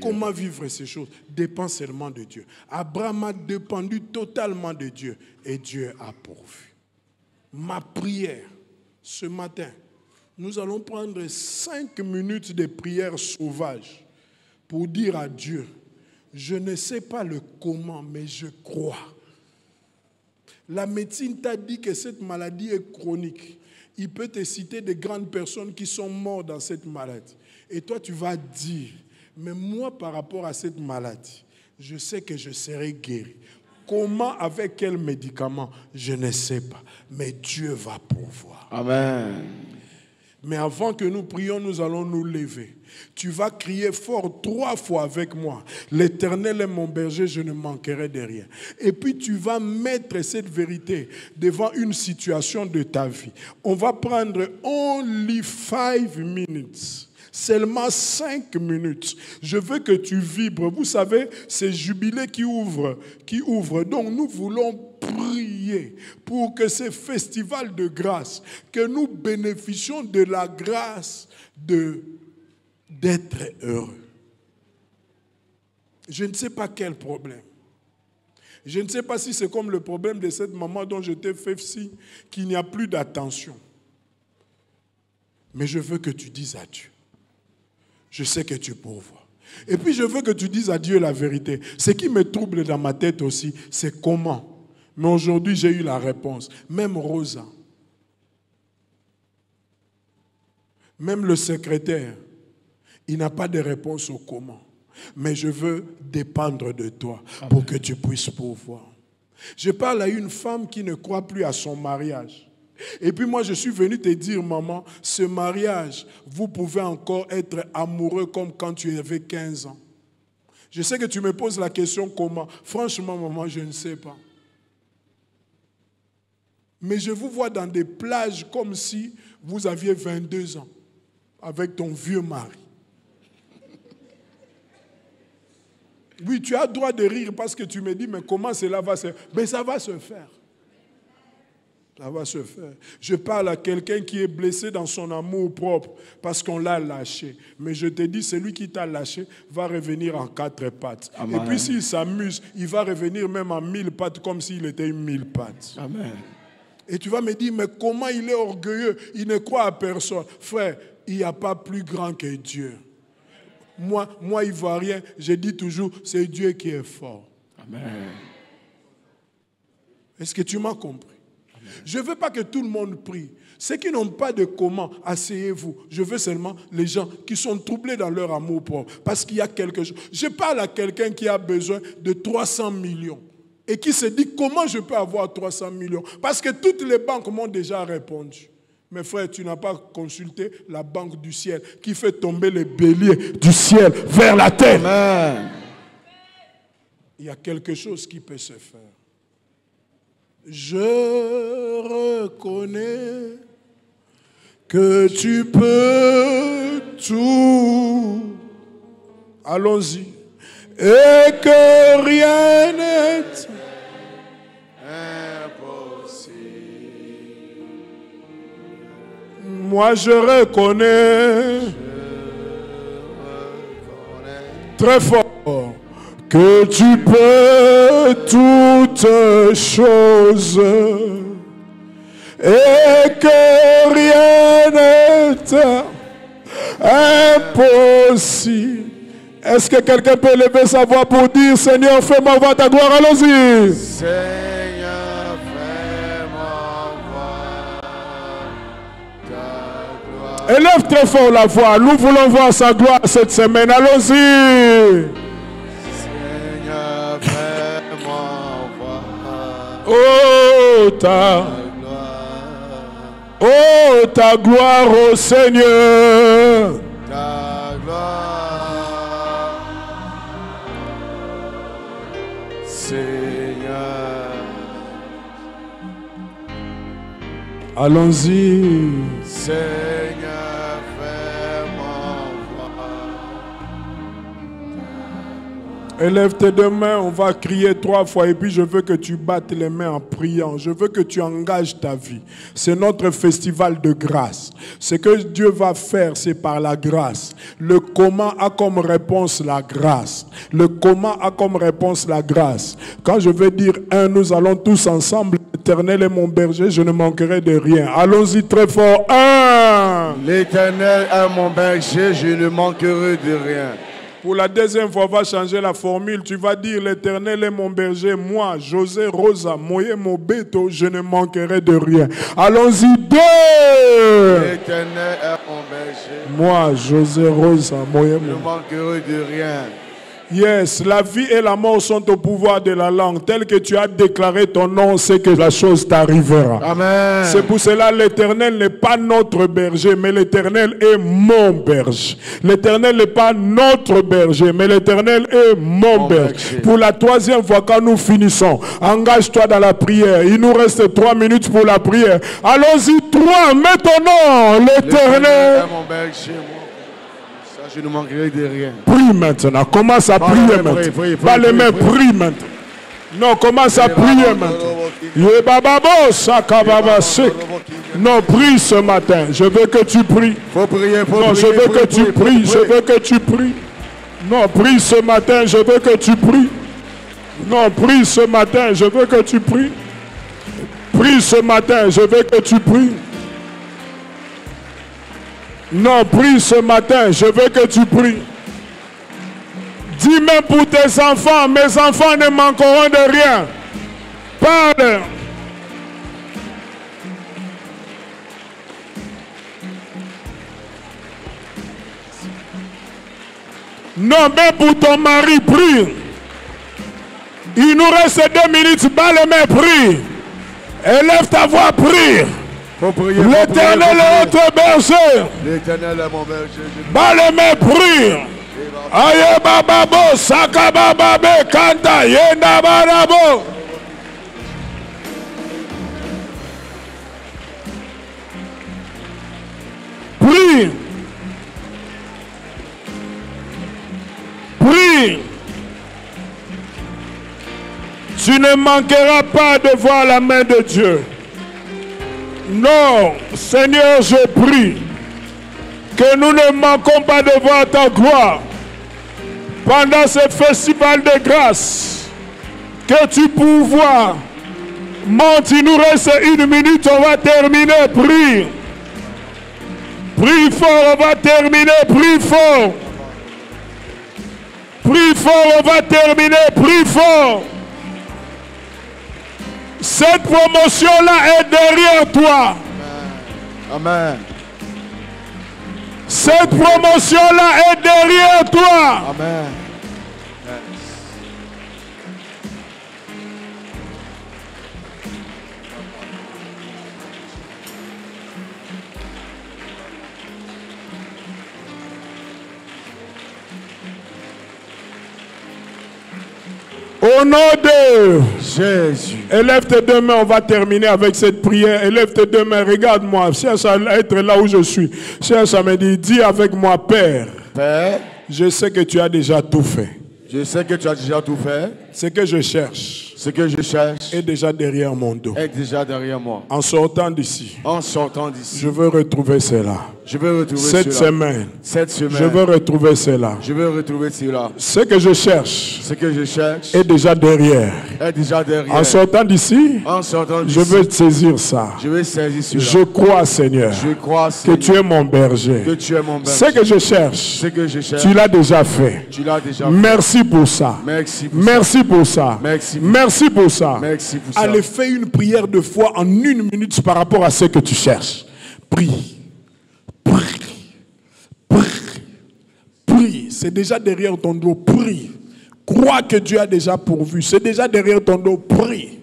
Comment vivre ces choses? Dépend seulement de Dieu. Abraham a dépendu totalement de Dieu et Dieu a pourvu. Ma prière, ce matin, nous allons prendre 5 minutes de prière sauvage pour dire à Dieu, je ne sais pas le comment, mais je crois. La médecine t'a dit que cette maladie est chronique. Il peut te citer de grandes personnes qui sont mortes dans cette maladie. Et toi, tu vas dire, mais moi, par rapport à cette maladie, je sais que je serai guéri. Comment, avec quel médicament, je ne sais pas. Mais Dieu va pourvoir. Amen. Mais avant que nous prions, nous allons nous lever. Tu vas crier fort 3 fois avec moi. L'Éternel est mon berger, je ne manquerai de rien. Et puis tu vas mettre cette vérité devant une situation de ta vie. On va prendre only 5 minutes. Seulement 5 minutes. Je veux que tu vibres. Vous savez, c'est Jubilé qui ouvre. Donc nous voulons prier pour que ce festival de grâce, que nous bénéficions de la grâce d'être heureux. Je ne sais pas quel problème. Je ne sais pas si c'est comme le problème de cette maman dont je t'ai fait signe, qu'il n'y a plus d'attention. Mais je veux que tu dises à Dieu. Je sais que tu pourvois. Et puis je veux que tu dises à Dieu la vérité. Ce qui me trouble dans ma tête aussi, c'est comment. Mais aujourd'hui, j'ai eu la réponse. Même Rosa, même le secrétaire, il n'a pas de réponse au comment. Mais je veux dépendre de toi pour que tu puisses pourvoir. Je parle à une femme qui ne croit plus à son mariage. Et puis moi, je suis venu te dire, maman, ce mariage, vous pouvez encore être amoureux comme quand tu avais 15 ans. Je sais que tu me poses la question comment. Franchement, maman, je ne sais pas. Mais je vous vois dans des plages comme si vous aviez 22 ans avec ton vieux mari. Oui, tu as le droit de rire parce que tu me dis, mais comment cela va se faire? Mais ça va se faire. Ça va se faire. Je parle à quelqu'un qui est blessé dans son amour propre parce qu'on l'a lâché. Mais je te dis, celui qui t'a lâché va revenir en 4 pattes. Amen. Et puis s'il s'amuse, il va revenir même en 1000 pattes comme s'il était 1000 pattes. Amen. Et tu vas me dire, mais comment il est orgueilleux, il ne croit à personne. Frère, il n'y a pas plus grand que Dieu. Moi, Ivoirien, je dis toujours, c'est Dieu qui est fort. Amen. Est-ce que tu m'as compris? Amen. Je ne veux pas que tout le monde prie. Ceux qui n'ont pas de comment, asseyez-vous. Je veux seulement les gens qui sont troublés dans leur amour propre. Parce qu'il y a quelque chose. Je parle à quelqu'un qui a besoin de 300 millions. Et qui se dit, comment je peux avoir 300 millions? Parce que toutes les banques m'ont déjà répondu. Mais frère, tu n'as pas consulté la banque du ciel qui fait tomber les béliers du ciel vers la terre. Amen. Il y a quelque chose qui peut se faire. Je reconnais que tu peux tout. Allons-y. Et que rien n'est impossible. Moi je reconnais très fort que tu peux toutes choses et que rien n'est impossible. Est-ce que quelqu'un peut lever sa voix pour dire, Seigneur, fais-moi voir ta gloire? Allons-y. Seigneur, fais-moi voir ta gloire. Élève très fort la voix. Nous voulons voir sa gloire cette semaine. Allons-y. Seigneur, fais-moi voir ta gloire, ô Seigneur. Ta gloire. Seigneur. Allons-y. Seigneur, fais-moi voir. Élève tes 2 mains, on va crier 3 fois et puis je veux que tu battes les mains en priant. Je veux que tu engages ta vie. C'est notre festival de grâce. Ce que Dieu va faire, c'est par la grâce. Le comment a comme réponse la grâce. Le comment a comme réponse la grâce. Quand je vais dire 1, nous allons tous ensemble. L'Éternel est mon berger, je ne manquerai de rien. Allons-y très fort. 1. L'Éternel est mon berger, je ne manquerai de rien. Pour la deuxième fois, on va changer la formule. Tu vas dire, l'Éternel est mon berger. Moi, José Rosa, Moye Mobeto, je ne manquerai de rien. Allons-y, 2. L'Éternel est mon berger. Moi, José Rosa, Moye Je ne manquerai de rien. Yes, la vie et la mort sont au pouvoir de la langue. Tel que tu as déclaré ton nom, c'est que la chose t'arrivera. Amen. C'est pour cela l'Éternel n'est pas notre berger, mais l'Éternel est mon berger. L'Éternel n'est pas notre berger, mais l'Éternel est mon berger. Pour la troisième fois, quand nous finissons, engage-toi dans la prière. Il nous reste 3 minutes pour la prière. Allons-y, 3, mets ton nom, l'Éternel est mon berger. Je ne manquerai de rien. Prie maintenant. Commence à prier maintenant. Pas les mains, prie maintenant. Non, commence à prier maintenant. Non, prie ce matin. Je veux que tu pries. Faut prier, non, je veux que tu pries. Je veux que tu pries. Non, prie ce matin. Je veux que tu pries. Non, prie ce matin. Je veux que tu pries. Prie ce matin. Je veux que tu pries. Non, prie ce matin, je veux que tu pries. Dis même pour tes enfants, mes enfants ne manqueront de rien. Parle. Non, même pour ton mari, prie. Il nous reste 2 minutes, bas les mains, prie. Élève ta voix, prie. L'Éternel est notre berger. L'Éternel est mon berger. Bas les mains, prie. Aye bababo, sakabababe, kanta, yenda barabo. Prie. Prie. Tu ne manqueras pas de voir la main de Dieu. Non, Seigneur, je prie que nous ne manquons pas de voir ta gloire pendant ce festival de grâce. Que tu pouvoir monte, il nous reste 1 minute, on va terminer. Prie. Prie fort, on va terminer. Prie fort. Prie fort, on va terminer. Prie fort. Cette promotion-là est derrière toi. Amen. Cette promotion-là est derrière toi. Amen. Au nom de Jésus. Élève tes 2 mains, on va terminer avec cette prière. Élève tes 2 mains, regarde-moi. Cherche à être là où je suis. Cherche à me dire, dis avec moi, Père. Père. Je sais que tu as déjà tout fait. Je sais que tu as déjà tout fait. Ce que je cherche. Ce que je cherche est déjà derrière mon dos. Est déjà derrière moi. En sortant d'ici. En sortant d'ici. Je veux retrouver cela. Je veux retrouver cette semaine. Cette semaine. Je veux retrouver cela. Je veux retrouver cela. Ce que je cherche. Ce que je cherche est déjà derrière. Est déjà derrière. En sortant d'ici. En sortant d'ici. Je veux saisir ça. Je veux saisir cela. Je crois, Seigneur. Je crois, Seigneur. Que tu es mon berger. Que tu es mon berger. Ce que je cherche. Ce que je cherche. Tu l'as déjà fait. Tu l'as déjà fait. Merci pour ça. Merci pour Merci pour ça. Merci. Merci pour ça. Merci pour ça. Allez, fais une prière de foi en 1 minute par rapport à ce que tu cherches. Prie. Prie. Prie. Prie. C'est déjà derrière ton dos. Prie. Crois que Dieu a déjà pourvu. C'est déjà derrière ton dos. Prie.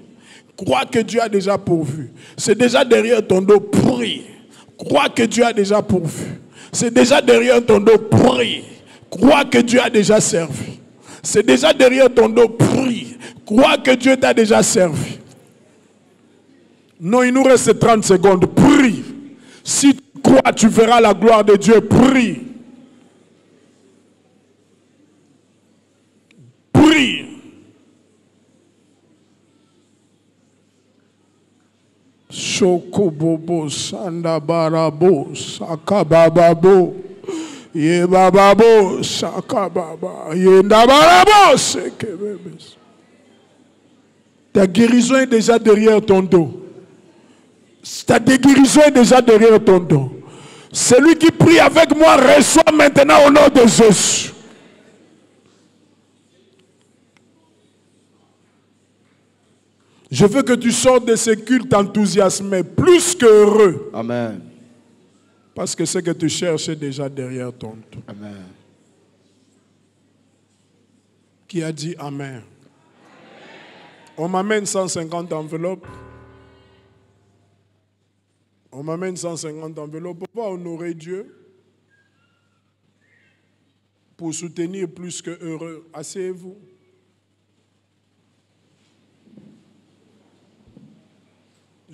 Crois que Dieu a déjà pourvu. C'est déjà derrière ton dos. Prie. Crois que Dieu a déjà pourvu. C'est déjà derrière ton dos. Prie. Crois que Dieu a déjà servi. C'est déjà derrière ton dos. Prie. Crois que Dieu t'a déjà servi. Non, il nous reste 30 secondes. Prie. Si tu crois, tu verras la gloire de Dieu. Prie. Prie. Shokobobo, Sandabarabo, Sakabababo, Yebababo, Sakababa, Yendabarabo, Sekebebes. Ta guérison est déjà derrière ton dos. Ta guérison est déjà derrière ton dos. Celui qui prie avec moi reçoit maintenant au nom de Jésus. Je veux que tu sortes de ces cultes enthousiasmés, plus qu'heureux. Amen. Parce que ce que tu cherches est déjà derrière ton dos. Amen. Qui a dit Amen? On m'amène 150 enveloppes. On m'amène 150 enveloppes pour pouvoir honorer Dieu, pour soutenir plus que heureux. Asseyez-vous.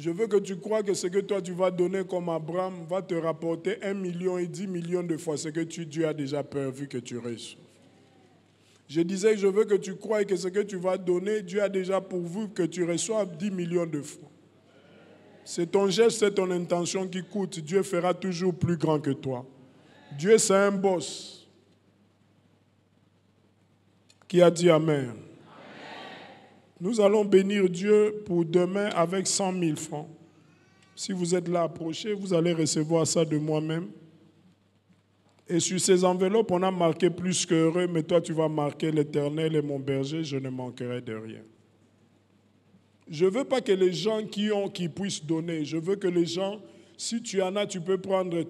Je veux que tu crois que ce que toi tu vas donner comme Abraham va te rapporter 1 million et 10 millions de fois ce que Dieu a déjà prévu que tu reçois. Je disais, je veux que tu crois que ce que tu vas donner, Dieu a déjà pourvu que tu reçoives 10 millions de fois. C'est ton geste, c'est ton intention qui coûte. Dieu fera toujours plus grand que toi. Dieu, c'est un boss. Qui a dit Amen? Amen. Nous allons bénir Dieu pour demain avec 100 000 francs. Si vous êtes là, approchez, vous allez recevoir ça de moi-même. Et sur ces enveloppes, on a marqué plus qu'heureux, mais toi, tu vas marquer l'Éternel est mon berger, je ne manquerai de rien. Je ne veux pas que les gens qui puissent donner. Je veux que les gens, si tu en as, tu peux prendre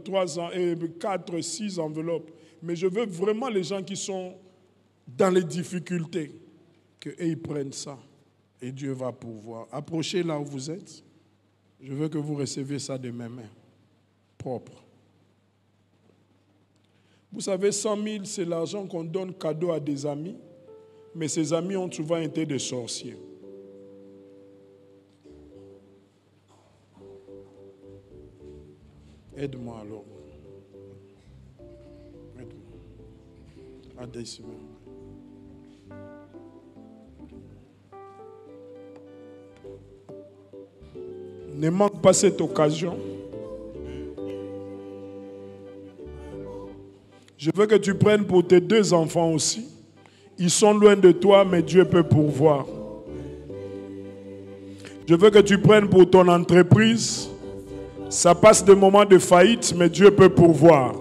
4, 6 enveloppes. Mais je veux vraiment les gens qui sont dans les difficultés, qu'ils prennent ça. Et Dieu va pourvoir. Approchez là où vous êtes. Je veux que vous receviez ça de mes mains, propres. Vous savez, 100 000, c'est l'argent qu'on donne cadeau à des amis. Mais ces amis ont souvent été des sorciers. Aide-moi alors. Aide-moi. Aide ici même. Ne manque pas cette occasion. Je veux que tu prennes pour tes 2 enfants aussi. Ils sont loin de toi, mais Dieu peut pourvoir. Je veux que tu prennes pour ton entreprise. Ça passe des moments de faillite, mais Dieu peut pourvoir.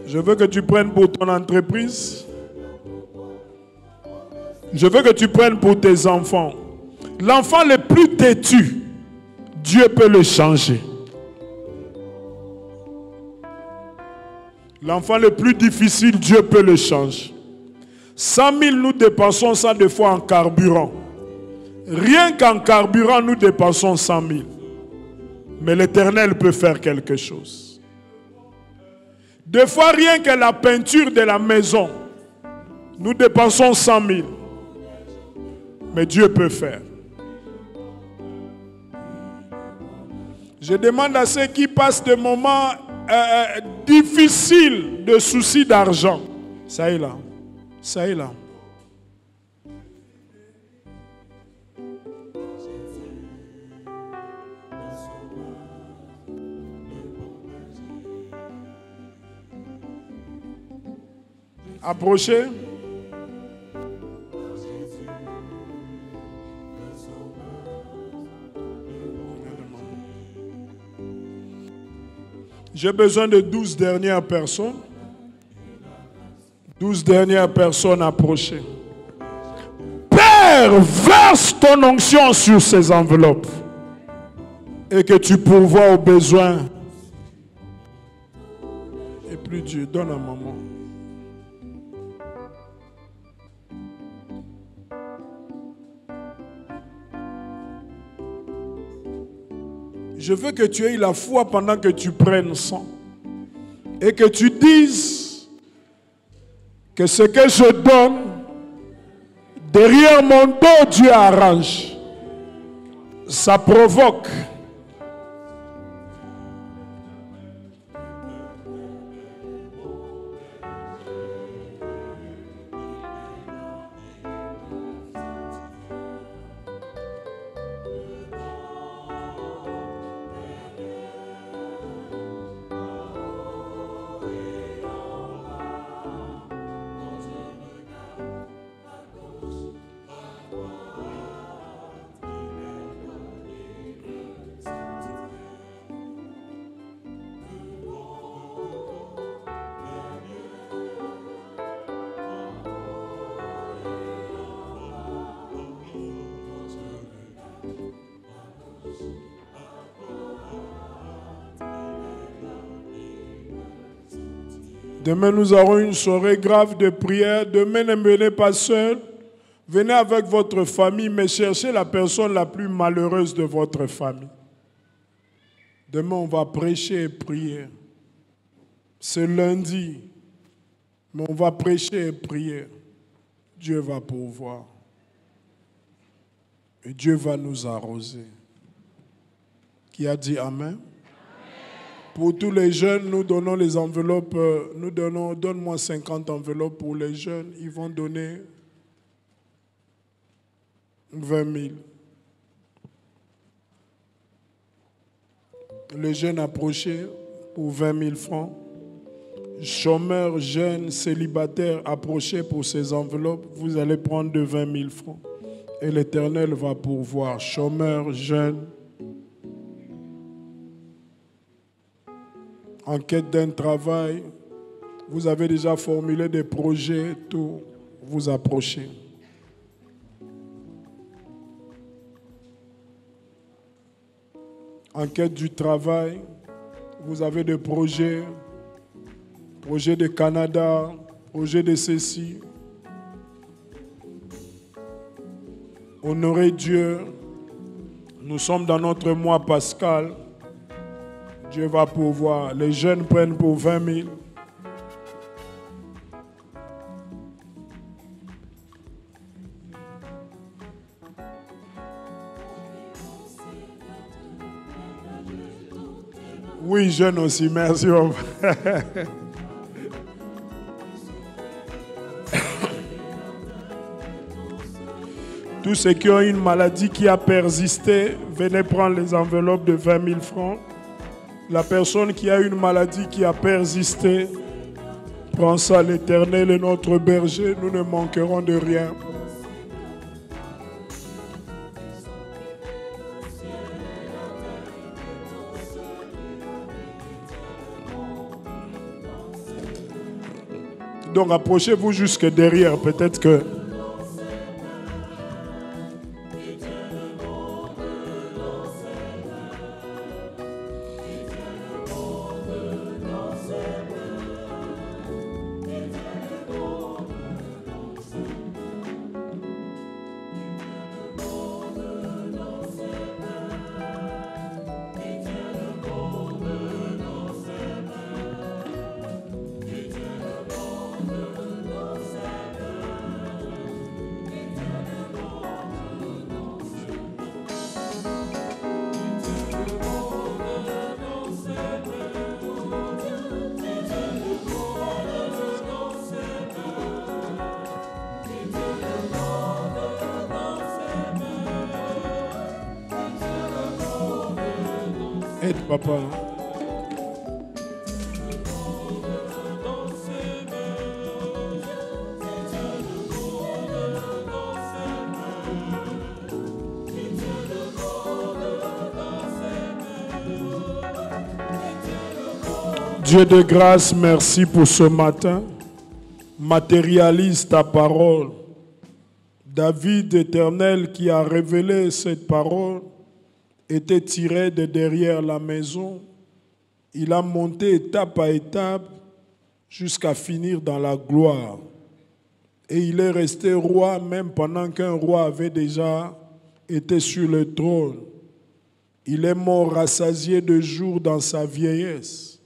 Je veux que tu prennes pour ton entreprise. Je veux que tu prennes pour tes enfants. L'enfant le plus têtu, Dieu peut le changer. L'enfant le plus difficile, Dieu peut le changer. 100 000, nous dépensons ça des fois en carburant. Rien qu'en carburant, nous dépensons 100 000. Mais l'Éternel peut faire quelque chose. Des fois, rien que la peinture de la maison, nous dépensons 100 000. Mais Dieu peut faire. Je demande à ceux qui passent des moments difficiles de soucis d'argent. Ça est là. Ça est là. Approchez. J'ai besoin de 12 dernières personnes. 12 dernières personnes approchées. Père, verse ton onction sur ces enveloppes. Et que tu pourvoies aux besoins. Et plus Dieu, donne à maman. Je veux que tu aies la foi pendant que tu prennes sang. Et que tu dises que ce que je donne, derrière mon dos, Dieu arrange. Ça provoque. Demain, nous aurons une soirée grave de prière. Demain, ne venez pas seul. Venez avec votre famille, mais cherchez la personne la plus malheureuse de votre famille. Demain, on va prêcher et prier. C'est lundi, mais on va prêcher et prier. Dieu va pourvoir. Et Dieu va nous arroser. Qui a dit Amen? Pour tous les jeunes, nous donnons les enveloppes. Donne-moi 50 enveloppes pour les jeunes. Ils vont donner 20 000. Les jeunes approchés pour 20 000 francs. Chômeurs, jeunes, célibataires approchés pour ces enveloppes. Vous allez prendre de 20 000 francs. Et l'Éternel va pourvoir. Chômeurs, jeunes. En quête d'un travail, vous avez déjà formulé des projets, tout, vous approchez. En quête du travail, vous avez des projets, projet de Canada, projet de ceci. Honorez Dieu, nous sommes dans notre mois pascal. Dieu va pourvoir. Les jeunes prennent pour 20 000. Oui, jeunes aussi, merci. Tous ceux qui ont une maladie qui a persisté, venez prendre les enveloppes de 20 000 francs. La personne qui a une maladie qui a persisté, prend ça, l'Éternel est notre berger, nous ne manquerons de rien. Donc approchez-vous jusque derrière, peut-être que... Aide papa. Dieu de grâce, merci pour ce matin. Matérialise ta parole. David éternel qui a révélé cette parole était tiré de derrière la maison. Il a monté étape à étape jusqu'à finir dans la gloire. Et il est resté roi même pendant qu'un roi avait déjà été sur le trône. Il est mort rassasié de jours dans sa vieillesse.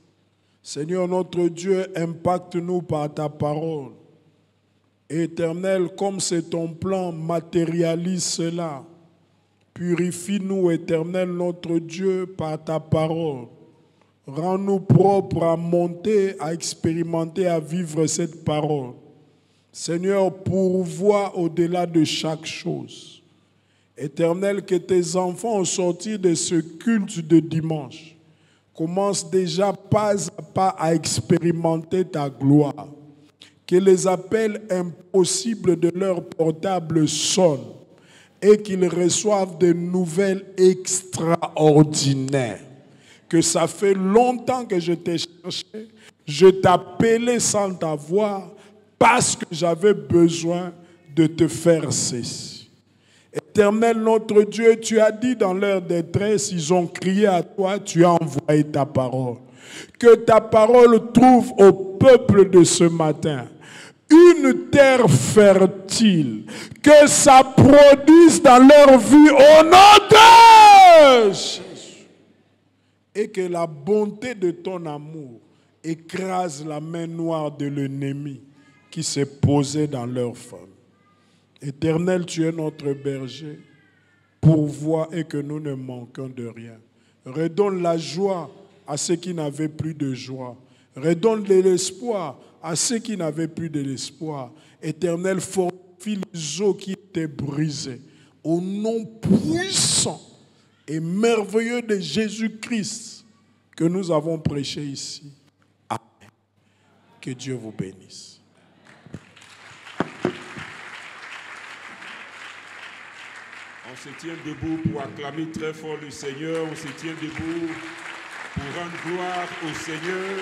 Seigneur notre Dieu, impacte-nous par ta parole. Éternel, comme c'est ton plan, matérialise cela. Purifie-nous, Éternel, notre Dieu, par ta parole. Rends-nous propres à monter, à expérimenter, à vivre cette parole. Seigneur, pourvois au-delà de chaque chose. Éternel, que tes enfants, au sortir de ce culte de dimanche, commencent déjà pas à pas à expérimenter ta gloire. Que les appels impossibles de leur portable sonnent et qu'ils reçoivent des nouvelles extraordinaires. Que ça fait longtemps que je t'ai cherché, je t'appelais sans t'avoir parce que j'avais besoin de te faire ceci. Éternel notre Dieu, tu as dit dans leur détresse, ils ont crié à toi, tu as envoyé ta parole. Que ta parole trouve au peuple de ce matin une terre fertile, que ça produise dans leur vie au nom de Jésus. Et que la bonté de ton amour écrase la main noire de l'ennemi qui s'est posée dans leur famille. Éternel, tu es notre berger, pourvois et que nous ne manquons de rien. Redonne la joie à ceux qui n'avaient plus de joie. Redonne de l'espoir à ceux qui n'avaient plus de l'espoir. Éternel, fortifie les os qui étaient brisés. Au nom puissant et merveilleux de Jésus-Christ que nous avons prêché ici. Amen. Que Dieu vous bénisse. On se tient debout pour acclamer très fort le Seigneur. On se tient debout pour rendre gloire au Seigneur.